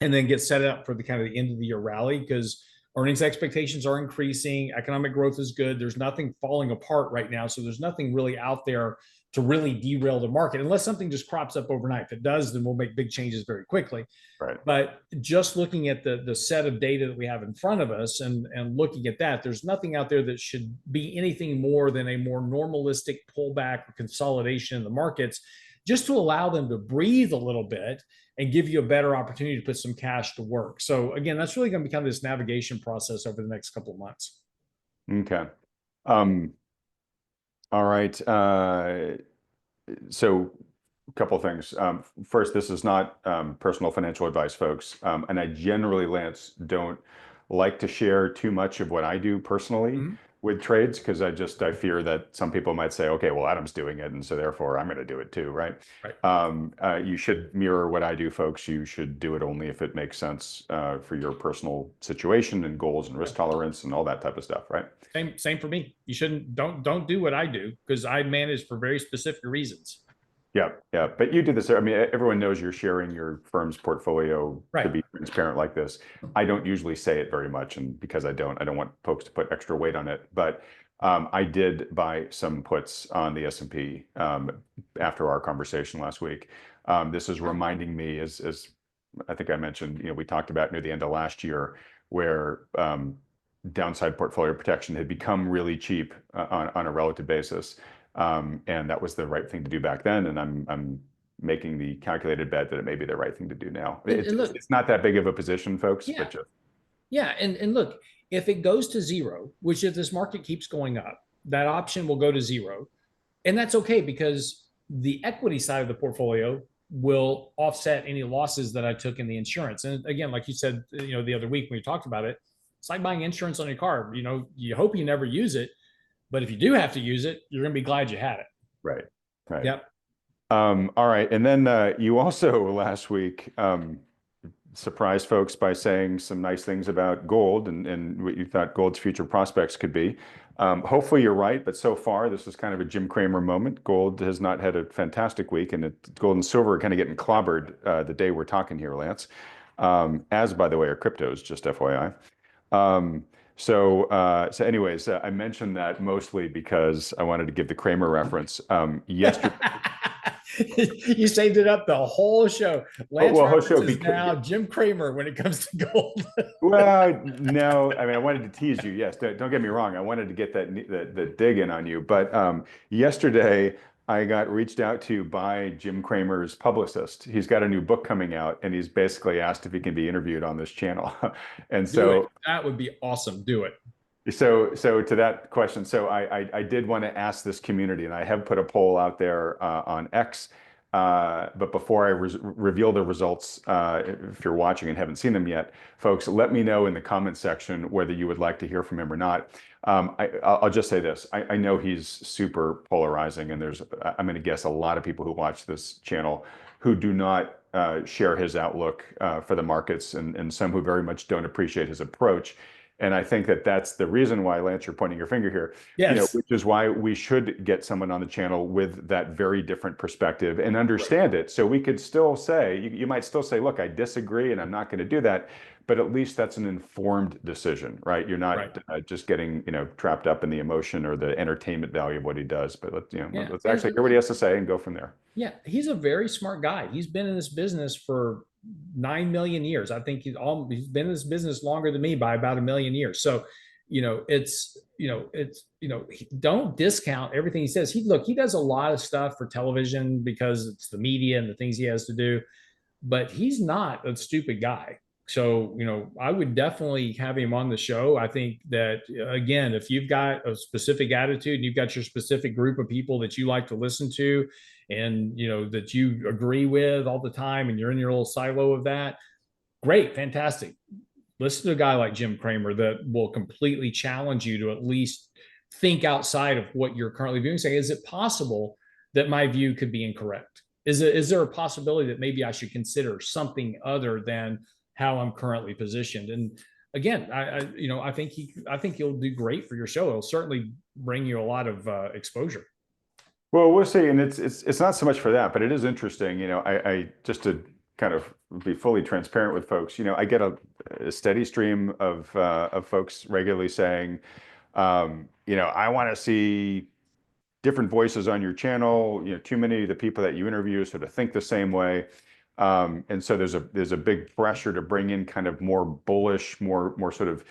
and then get set up for the kind of the end of the year rally, because Earnings expectations are increasing. Economic growth is good. There's nothing falling apart right now. So there's nothing really out there to really derail the market unless something just crops up overnight. If it does, then we'll make big changes very quickly. Right. But just looking at the set of data that we have in front of us and looking at that, there's nothing out there that should be anything more than a more normalistic pullback or consolidation in the markets, just to allow them to breathe a little bit and give you a better opportunity to put some cash to work. So again, that's really going to become this navigation process over the next couple of months. Okay. All right. So a couple of things. First, this is not personal financial advice, folks. And I generally, Lance, don't like to share too much of what I do personally with trades, because I fear that some people might say, okay, well, Adam's doing it, and so therefore I'm going to do it too, right? You should mirror what I do, folks. You should do it only if it makes sense for your personal situation and goals and risk tolerance and all that type of stuff, right? Same for me. You shouldn't don't do what I do, because I manage for very specific reasons. Yeah, yeah. But you do this. I mean, everyone knows you're sharing your firm's portfolio to be transparent like this. I don't usually say it very much, and because I don't want folks to put extra weight on it. But I did buy some puts on the S&P after our conversation last week. This is reminding me, as I think I mentioned, we talked about near the end of last year, where downside portfolio protection had become really cheap on a relative basis. And that was the right thing to do back then. And I'm making the calculated bet that it may be the right thing to do now. It's not that big of a position, folks. Yeah. But just... Yeah. And look, if it goes to zero, which if this market keeps going up, that option will go to zero. And that's okay, because the equity side of the portfolio will offset any losses that I took in the insurance. And again, like you said, the other week when we talked about it, it's like buying insurance on your car. You hope you never use it, but if you do have to use it, you're going to be glad you had it. Right. Right. Yep. All right. And then you also last week surprised folks by saying some nice things about gold and what you thought gold's future prospects could be. Hopefully you're right, but so far this is kind of a Jim Cramer moment. Gold has not had a fantastic week, and gold and silver are kind of getting clobbered the day we're talking here, Lance. As by the way, are cryptos, just FYI. So anyways, I mentioned that mostly because I wanted to give the Kramer reference. Yesterday, you saved it up the whole show. Lance is now Jim Cramer when it comes to gold. Well, no, I mean, I wanted to tease you. Yes, don't get me wrong. I wanted to get the dig in on you. But yesterday, I got reached out to by Jim Cramer's publicist. He's got a new book coming out, and he's basically asked if he can be interviewed on this channel. And so that would be awesome. Do it. So to that question, so I did want to ask this community, and I have put a poll out there on X. But before I reveal the results, if you're watching and haven't seen them yet, folks, let me know in the comment section whether you would like to hear from him or not. I'll just say this. I know he's super polarizing, and I'm going to guess, a lot of people who watch this channel who do not share his outlook for the markets, and some who very much don't appreciate his approach. And I think that's the reason why, Lance, you're pointing your finger here. Yes. Which is why we should get someone on the channel with that very different perspective and understand it. So we could still say, you might still say, look, I disagree and I'm not going to do that. But at least that's an informed decision, right? You're not just getting, trapped up in the emotion or the entertainment value of what he does. But let's actually hear what he has to say and go from there. Yeah, he's a very smart guy. He's been in this business for 9 million years. I think he's been in this business longer than me by about 1 million years. So, don't discount everything he says. He does a lot of stuff for television because it's the media and the things he has to do, but he's not a stupid guy. So, I would definitely have him on the show. I think that, again, if you've got a specific attitude and you've got your specific group of people that you like to listen to, and that you agree with all the time, and you're in your little silo of that, great, fantastic. Listen to a guy like Jim Cramer that will completely challenge you to at least think outside of what you're currently viewing. Say, is it possible that my view could be incorrect? Is there a possibility that maybe I should consider something other than how I'm currently positioned? And again, I think he'll do great for your show. It'll certainly bring you a lot of exposure. Well, we'll see, and it's not so much for that, but it is interesting. I just to kind of be fully transparent with folks, I get a steady stream of folks regularly saying, I want to see different voices on your channel. Too many of the people that you interview sort of think the same way. And so there's a big pressure to bring in kind of more bullish, more sort of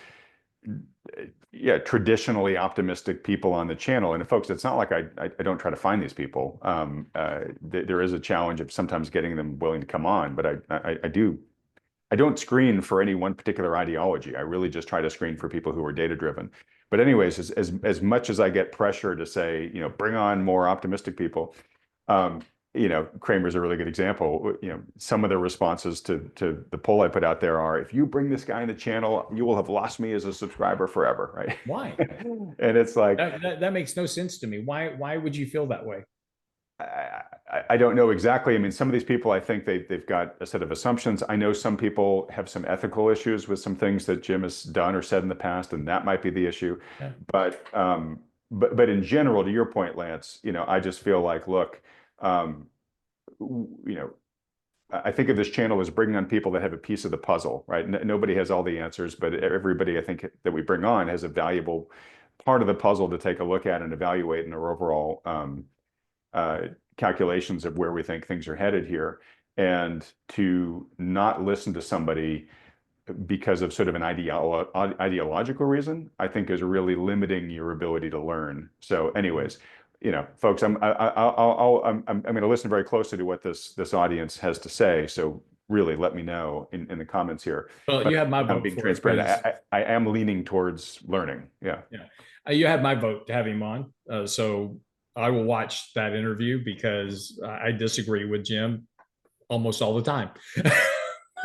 traditionally optimistic people on the channel. And folks, it's not like I don't try to find these people. There is a challenge of sometimes getting them willing to come on, but I don't screen for any one particular ideology. I really just try to screen for people who are data driven. But anyways, as much as I get pressure to say, bring on more optimistic people, Kramer's a really good example. Some of the responses to the poll I put out there are, if you bring this guy in the channel, you will have lost me as a subscriber forever, right? Why? And it's like, That makes no sense to me. Why would you feel that way? I don't know exactly. I mean, some of these people, I think they've got a set of assumptions. I know some people have some ethical issues with some things that Jim has done or said in the past, and that might be the issue. Yeah. But in general, to your point, Lance, I just feel like, look, I think of this channel as bringing on people that have a piece of the puzzle, right? Nobody has all the answers, but everybody I think that we bring on has a valuable part of the puzzle to take a look at and evaluate in our overall calculations of where we think things are headed here. And to not listen to somebody because of sort of an ideological reason, I think is really limiting your ability to learn. So anyways, folks, I'm going to listen very closely to what this audience has to say. So really let me know in the comments here. Well, But you have my I'm vote being for it, transparent. 'cause- I am leaning towards learning. Yeah. you have my vote to have him on. So I will watch that interview because I disagree with Jim almost all the time.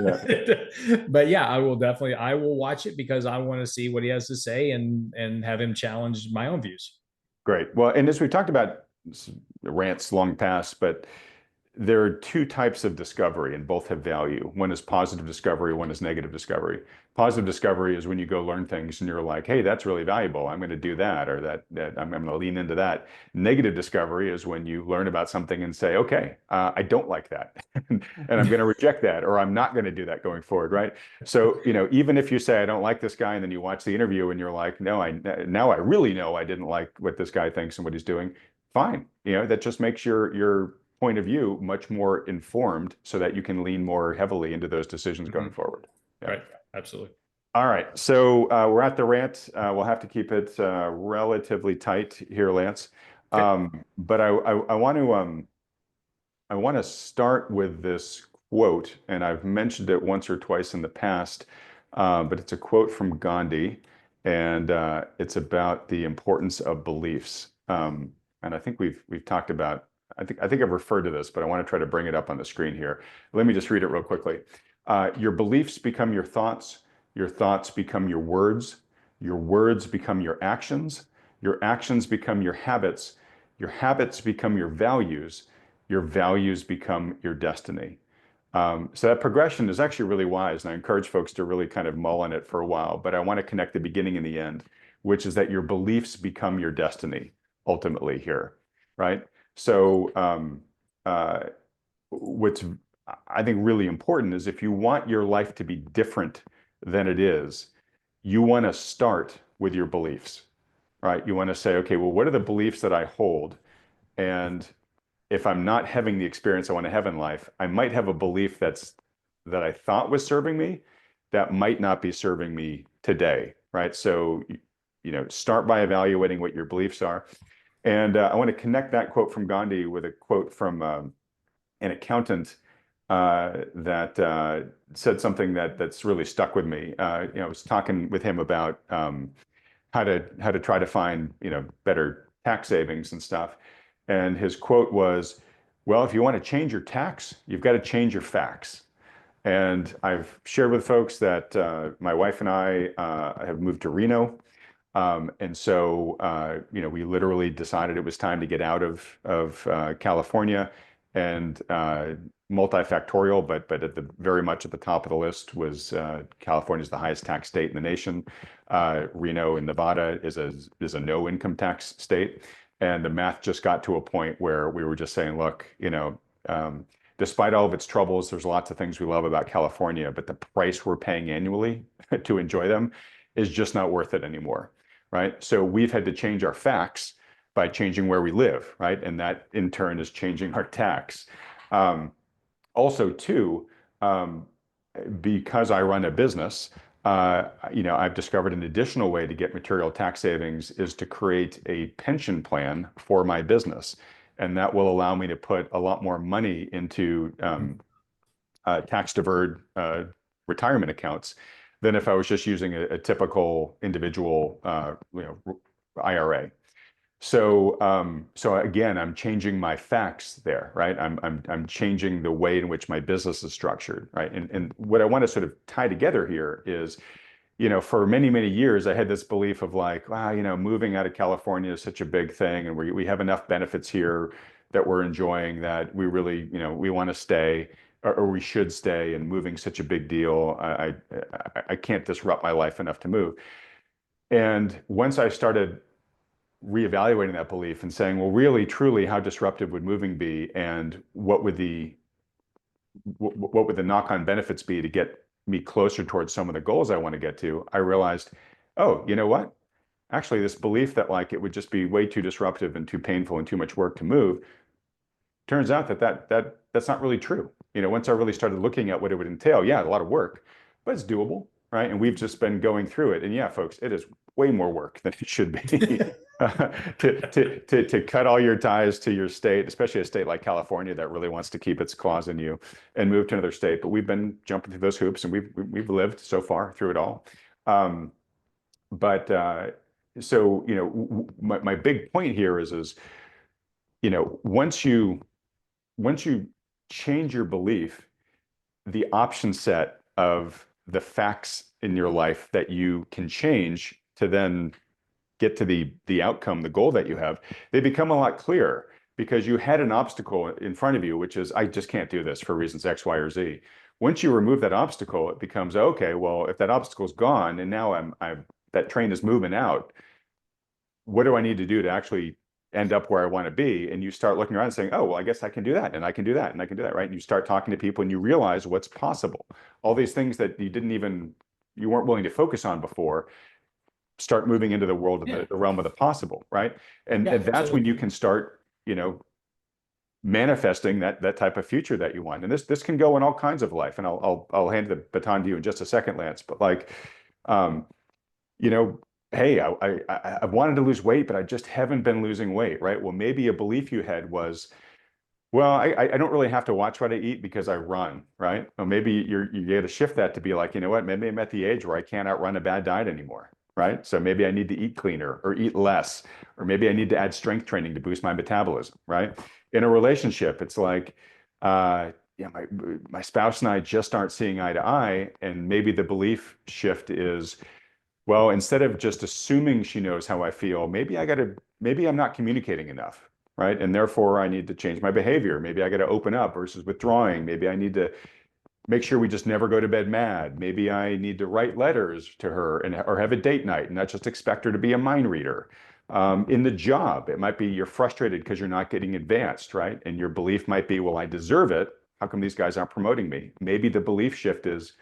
Yeah. But yeah, I will watch it because I want to see what he has to say and have him challenge my own views. Great. Well, and as we talked about rants long past, but there are two types of discovery and both have value. One is positive discovery, one is negative discovery. Positive discovery is when you go learn things and you're like, hey, that's really valuable. I'm going to do that, or that I'm going to lean into that. Negative discovery is when you learn about something and say, okay, I don't like that. And I'm going to reject that, or I'm not going to do that going forward, right? So, even if you say, I don't like this guy, and then you watch the interview and you're like, no, now I really know I didn't like what this guy thinks and what he's doing. Fine. That just makes your point of view much more informed so that you can lean more heavily into those decisions going forward. Yeah. Right. Absolutely. All right. So we're at the rant. We'll have to keep it relatively tight here, Lance. Okay. But I want to start with this quote, and I've mentioned it once or twice in the past, but it's a quote from Gandhi, and it's about the importance of beliefs. And I think we've talked about. I think I've referred to this, but I want to try to bring it up on the screen here. Let me just read it real quickly. Your beliefs become your thoughts become your words become your actions become your habits become your values become your destiny. So that progression is actually really wise, and I encourage folks to really kind of mull on it for a while, but I want to connect the beginning and the end, which is that your beliefs become your destiny ultimately here, right? So what's I think really important is if you want your life to be different than it is, you want to start with your beliefs, right? You want to say, okay, well, what are the beliefs that I hold? And if I'm not having the experience I want to have in life, I might have a belief that I thought was serving me that might not be serving me today, right? So, start by evaluating what your beliefs are. And I want to connect that quote from Gandhi with a quote from an accountant that said something that's really stuck with me. I was talking with him about how to try to find better tax savings and stuff. And his quote was, "Well, if you want to change your tax, you've got to change your facts." And I've shared with folks that my wife and I have moved to Reno. And so, we literally decided it was time to get out of California, and multifactorial, but very much at the top of the list was California's the highest tax state in the nation. Reno in Nevada is a no income tax state, and the math just got to a point where we were just saying, look, despite all of its troubles, there's lots of things we love about California, but the price we're paying annually to enjoy them is just not worth it anymore, right? So we've had to change our facts by changing where we live, right? And that in turn is changing our tax. Also, too, because I run a business, I've discovered an additional way to get material tax savings is to create a pension plan for my business. And that will allow me to put a lot more money into tax deferred retirement accounts than if I was just using a typical individual IRA. So again, I'm changing my facts there, right? I'm changing the way in which my business is structured, right? And what I want to sort of tie together here is, for many, many years, I had this belief of like, wow, moving out of California is such a big thing, and we have enough benefits here that we're enjoying that we really, we want to stay, or we should stay, and moving's such a big deal. I can't disrupt my life enough to move. And once I started reevaluating that belief and saying, well, really, truly, how disruptive would moving be, and what would the knock-on benefits be to get me closer towards some of the goals I want to get to, I realized, oh, you know what? Actually, this belief that like it would just be way too disruptive and too painful and too much work to move, turns out that's not really true. Once I really started looking at what it would entail, yeah, a lot of work, but it's doable, right? And we've just been going through it. And yeah, folks, it is way more work than it should be. To cut all your ties to your state, especially a state like California that really wants to keep its claws in you, and move to another state. But we've been jumping through those hoops, and we've lived so far through it all. So my big point here is once you change your belief, the option set of the facts in your life that you can change to then get to the outcome, the goal that you have, they become a lot clearer, because you had an obstacle in front of you, which is, I just can't do this for reasons X, Y, or Z. Once you remove that obstacle, it becomes, okay, well, if that obstacle's gone and now that train is moving out, what do I need to do to actually end up where I want to be? And you start looking around and saying, oh, well, I guess I can do that, and I can do that, and I can do that, right? And you start talking to people and you realize what's possible. All these things that you weren't willing to focus on before start moving into the world of the realm of the possible, right? And that's when you can start, manifesting that type of future that you want. And this can go in all kinds of life. And I'll hand the baton to you in just a second, Lance. But like, hey, I've wanted to lose weight, but I just haven't been losing weight, right? Well, maybe a belief you had was, well, I don't really have to watch what I eat because I run, right? Or maybe you got to shift that to be like, you know what? Maybe I'm at the age where I can't outrun a bad diet anymore, right? So maybe I need to eat cleaner or eat less, or maybe I need to add strength training to boost my metabolism, right? In a relationship, it's like, my spouse and I just aren't seeing eye to eye, and maybe the belief shift is, well, instead of just assuming she knows how I feel, maybe I'm not communicating enough, right? And therefore I need to change my behavior. Maybe I got to open up versus withdrawing. Maybe I need to make sure we just never go to bed mad. Maybe I need to write letters to her or have a date night and not just expect her to be a mind reader. In the job, it might be you're frustrated because you're not getting advanced, right? And your belief might be, well, I deserve it. How come these guys aren't promoting me? Maybe the belief shift is,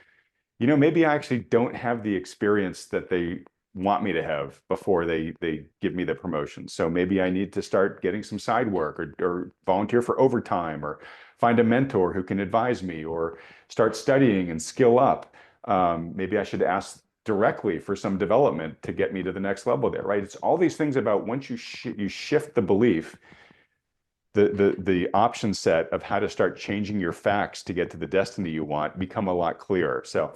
maybe I actually don't have the experience that they want me to have before they give me the promotion. So maybe I need to start getting some side work, or volunteer for overtime, or find a mentor who can advise me, or start studying and skill up. Maybe I should ask directly for some development to get me to the next level there, right? It's all these things about once you shift the belief, the option set of how to start changing your facts to get to the destiny you want become a lot clearer. So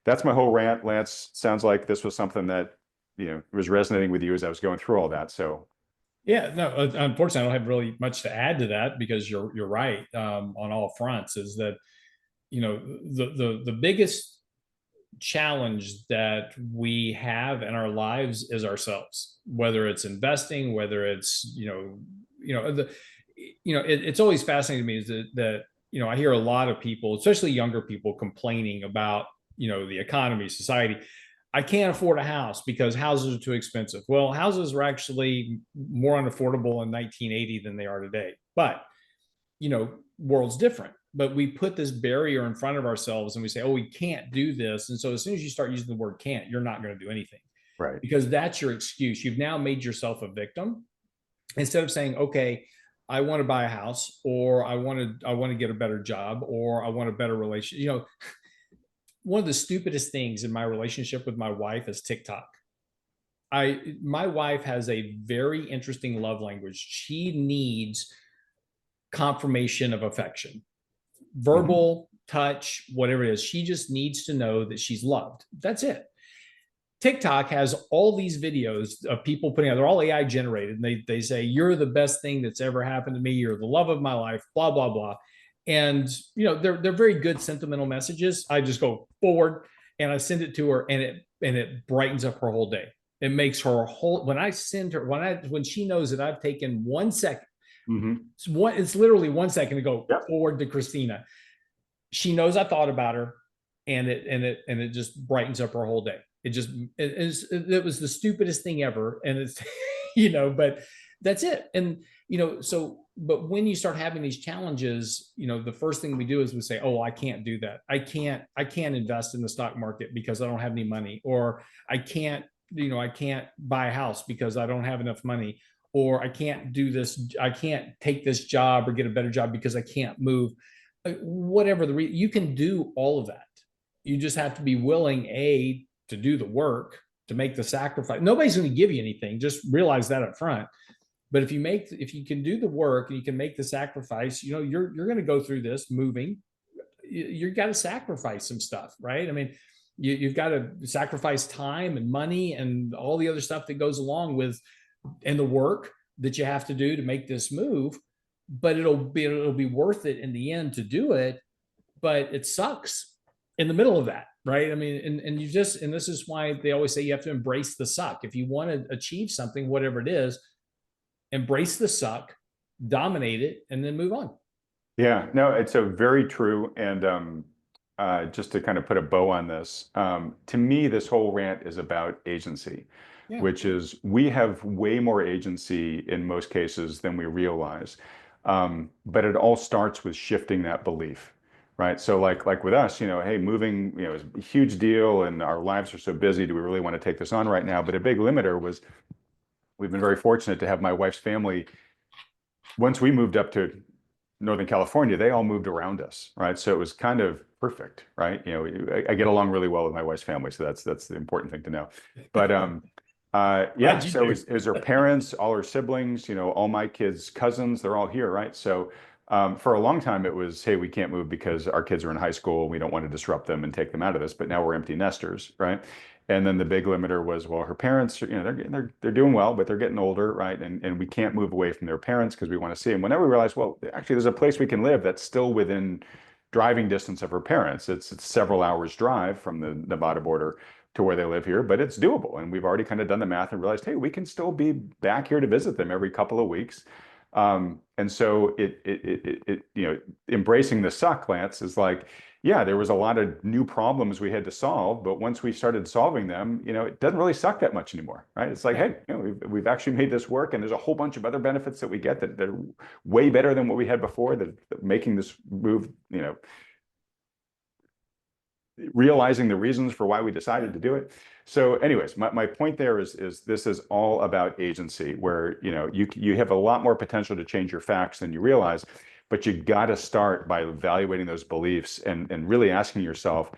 that's my whole rant, Lance. Sounds like this was something that was resonating with you as I was going through all that. So yeah, no, unfortunately, I don't have really much to add to that, because you're right on all fronts. Is that the biggest challenge that we have in our lives is ourselves, whether it's investing, whether it's it's always fascinating to me is that I hear a lot of people, especially younger people, complaining about the economy, society. I can't afford a house because houses are too expensive. Well, houses were actually more unaffordable in 1980 than they are today. But world's different. but we put this barrier in front of ourselves and we say, oh, we can't do this. And so as soon as you start using the word can't, you're not going to do anything, Right. because that's your excuse. You've now made yourself a victim instead of saying, okay, I want to buy a house, or I want to get a better job, or I want a better relationship. One of the stupidest things in my relationship with my wife is TikTok. My wife has a very interesting love language. She needs confirmation of affection, Mhm. verbal, touch, whatever it is. She just needs to know that she's loved. That's it. TikTok has all these videos of people putting out, they're all AI generated. And they say, you're the best thing that's ever happened to me. You're the love of my life, blah, blah, blah. And, they're very good sentimental messages. I just go forward and I send it to her, and it brightens up her whole day. It makes her whole, when I send her, when she knows that I've taken 1 second, Mhm. it's literally 1 second to go Yep. forward to Christina. She knows I thought about her, and it just brightens up her whole day. It was the stupidest thing ever, and it's but that's it. And but when you start having these challenges, the first thing we do is we say, oh, I can't do that. I can't invest in the stock market because I don't have any money, or I can't buy a house because I don't have enough money, or I can't do this, I can't take this job or get a better job because I can't move. Whatever you can do all of that. You just have to be willing, to do the work, to make the sacrifice. Nobody's going to give you anything. Just realize that up front. But if you can do the work and you can make the sacrifice, you're going to go through this moving. You've got to sacrifice some stuff, right? I mean, you've got to sacrifice time and money and all the other stuff that goes along with, and the work that you have to do to make this move. But it'll be worth it in the end to do it. But it sucks in the middle of that, right? I mean, and this is why they always say you have to embrace the suck. If you want to achieve something, whatever it is, embrace the suck, dominate it, and then move on. Yeah, no, it's a very true. And just to kind of put a bow on this, to me, this whole rant is about agency, Yeah. which is we have way more agency in most cases than we realize. But it all starts with shifting that belief, right? So like with us, hey, moving, is a huge deal, and our lives are so busy. Do we really want to take this on right now? But a big limiter was we've been very fortunate to have my wife's family. Once we moved up to Northern California, they all moved around us, right? So it was kind of perfect, right? I get along really well with my wife's family, so that's the important thing to know. But yeah, Glad you so do. it was her parents, all her siblings, all my kids' cousins, they're all here, right? So for a long time, it was, hey, we can't move because our kids are in high school. We don't want to disrupt them and take them out of this. But now we're empty nesters, right? And then the big limiter was, well, her parents, they're doing well, but they're getting older, right? And we can't move away from their parents because we want to see them. Whenever we realized, well, actually, there's a place we can live that's still within driving distance of her parents. It's several hours drive from the Nevada border to where they live here, but it's doable. And we've already kind of done the math and realized, hey, we can still be back here to visit them every couple of weeks. And so embracing the suck, Lance, is like, yeah, there was a lot of new problems we had to solve, but once we started solving them, it doesn't really suck that much anymore, right? It's like, Yeah. hey, we've actually made this work, and there's a whole bunch of other benefits that we get that are way better than what we had before. That making this move, realizing the reasons for why we decided to do it. So anyways, my point there is this is all about agency, where you have a lot more potential to change your facts than you realize, but you got to start by evaluating those beliefs and really asking yourself,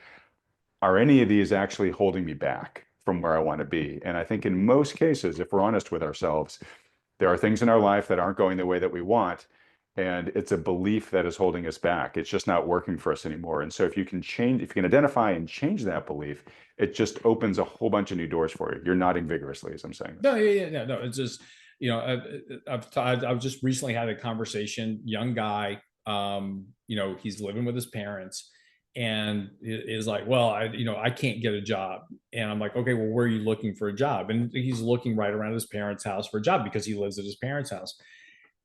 are any of these actually holding me back from where I want to be? And I think in most cases, if we're honest with ourselves, there are things in our life that aren't going the way that we want. And it's a belief that is holding us back. It's just not working for us anymore. And so if you can identify and change that belief, it just opens a whole bunch of new doors for you. You're nodding vigorously as I'm saying this. No, yeah, no. It's just, I've just recently had a conversation. Young guy, he's living with his parents, and is like, well, I can't get a job, and I'm like, okay, well, where are you looking for a job? And he's looking right around his parents' house for a job because he lives at his parents' house.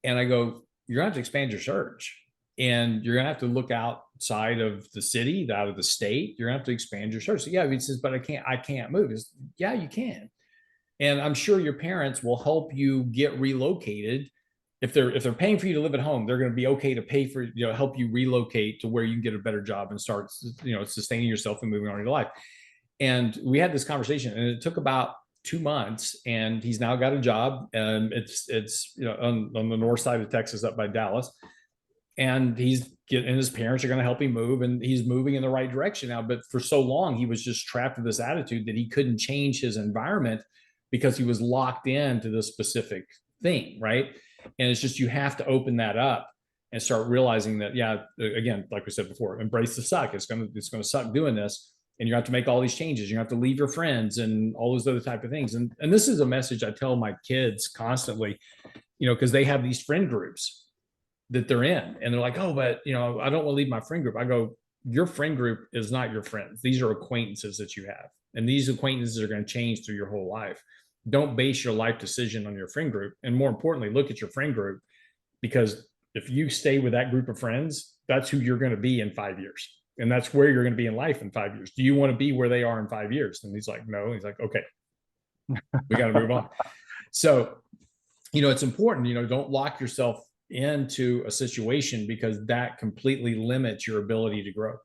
And I go, you're gonna have to expand your search, and you're gonna have to look outside of the city, out of the state. You're gonna have to expand your search. So, yeah, he says, but I can't move. Yeah, you can. And I'm sure your parents will help you get relocated if they're paying for you to live at home, they're going to be okay to pay for, help you relocate to where you can get a better job and start, sustaining yourself and moving on in your life. And we had this conversation, and it took about 2 months, and he's now got a job, and it's on the north side of Texas, up by Dallas, and his parents are going to help him move, and he's moving in the right direction now. But for so long, he was just trapped in this attitude that he couldn't change his environment because he was locked into this specific thing, right? And it's just, you have to open that up and start realizing that, yeah, again, like we said before, embrace the suck. It's gonna suck doing this, and you have to make all these changes. You have to leave your friends and all those other type of things. And this is a message I tell my kids constantly, because they have these friend groups that they're in, and they're like, oh, but I don't want to leave my friend group. I go, your friend group is not your friends. These are acquaintances that you have, and these acquaintances are going to change through your whole life. Don't base your life decision on your friend group, and more importantly, look at your friend group, because if you stay with that group of friends, that's who you're going to be in 5 years, and that's where you're going to be in life in 5 years. Do you want to be where they are in 5 years? And he's like, no. He's like, okay, we got to move on. So it's important, don't lock yourself into a situation, because that completely limits your ability to grow.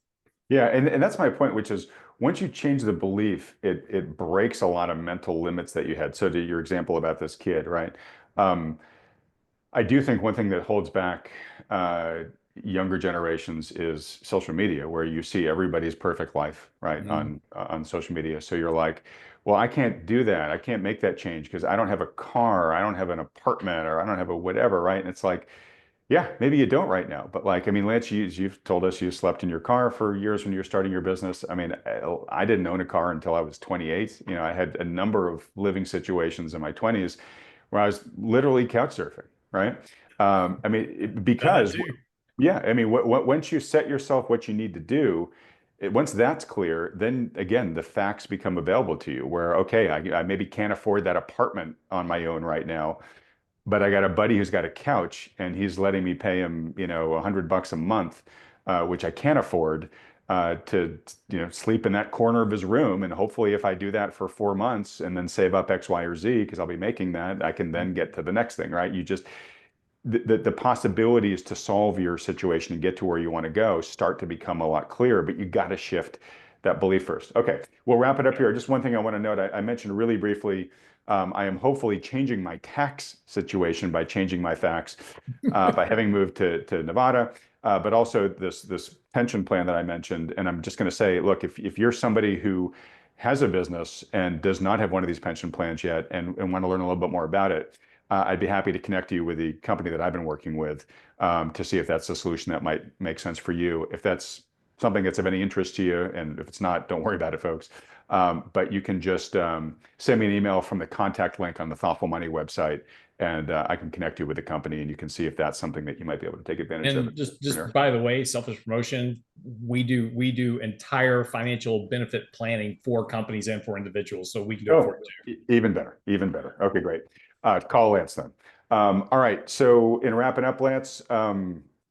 Yeah, and that's my point, which is once you change the belief, it breaks a lot of mental limits that you had. So to your example about this kid, right? I do think one thing that holds back younger generations is social media, where you see everybody's perfect life, right, on social media. So you're like, well, I can't do that. I can't make that change because I don't have a car, I don't have an apartment, or I don't have a whatever, right? And it's like, yeah, maybe you don't right now, but like, I mean, Lance, you've told us you slept in your car for years when you were starting your business. I mean, I didn't own a car until I was 28. I had a number of living situations in my 20s where I was literally couch surfing, right? I mean, because, yeah, I mean, once you set yourself what you need to do, once that's clear, then again, the facts become available to you where, okay, I maybe can't afford that apartment on my own right now, but I got a buddy who's got a couch and he's letting me pay him, $100 a month, which I can't afford, to, sleep in that corner of his room. And hopefully if I do that for 4 months and then save up X, Y, or Z, because I'll be making that, I can then get to the next thing, right? The possibilities to solve your situation and get to where you want to go start to become a lot clearer, but you got to shift that belief first. Okay, we'll wrap it up here. Just one thing I want to note, I mentioned really briefly, I am hopefully changing my tax situation by changing my facts, by having moved to Nevada, but also this pension plan that I mentioned. And I'm just going to say, look, if you're somebody who has a business and does not have one of these pension plans yet and want to learn a little bit more about it, I'd be happy to connect you with the company that I've been working with, to see if that's a solution that might make sense for you. If that's something that's of any interest to you, and if it's not, don't worry about it, folks. But you can just send me an email from the contact link on the Thoughtful Money website, and I can connect you with the company, and you can see if that's something that you might be able to take advantage of. And just by the way, selfish promotion, we do entire financial benefit planning for companies and for individuals, so we can do it for it too. Even better, even better. Okay, great. Call Lance then. All right. So in wrapping up, Lance,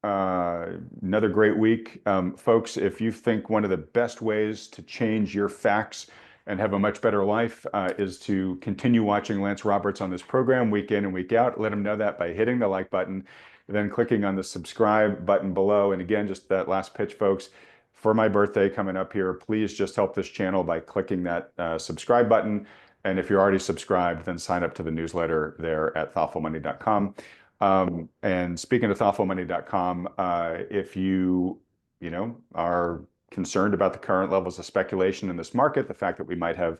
another great week. Folks, if you think one of the best ways to change your facts and have a much better life is to continue watching Lance Roberts on this program week in and week out, let him know that by hitting the like button, then clicking on the subscribe button below. And again, just that last pitch, folks, for my birthday coming up here, please just help this channel by clicking that subscribe button. And if you're already subscribed, then sign up to the newsletter there at thoughtfulmoney.com. And speaking of thoughtfulmoney.com, if you are concerned about the current levels of speculation in this market, the fact that we might have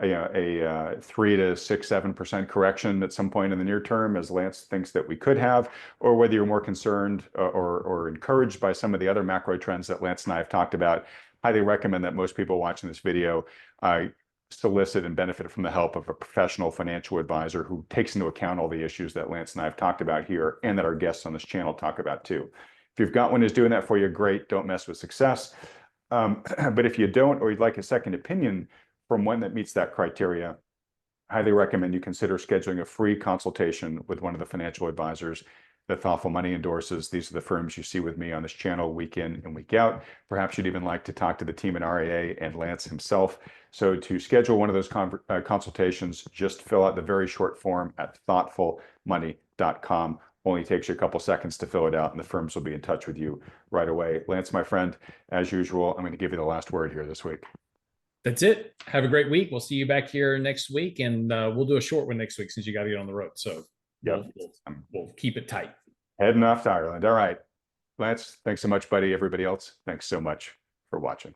a 3 to 6, 7% correction at some point in the near term, as Lance thinks that we could have, or whether you're more concerned or encouraged by some of the other macro trends that Lance and I have talked about, highly recommend that most people watching this video solicit and benefit from the help of a professional financial advisor who takes into account all the issues that Lance and I have talked about here and that our guests on this channel talk about too. If you've got one who's doing that for you, great. Don't mess with success. But if you don't, or you'd like a second opinion from one that meets that criteria, I highly recommend you consider scheduling a free consultation with one of the financial advisors that Thoughtful Money endorses. These are the firms you see with me on this channel week in and week out. Perhaps you'd even like to talk to the team at RAA and Lance himself. So to schedule one of those consultations, just fill out the very short form at thoughtfulmoney.com. Only takes you a couple seconds to fill it out, and the firms will be in touch with you right away. Lance, my friend, as usual, I'm going to give you the last word here this week. That's it. Have a great week. We'll see you back here next week, and we'll do a short one next week since you got to get on the road. So we'll keep it tight. Heading off to Ireland. All right. Lance, thanks so much, buddy. Everybody else, thanks so much for watching.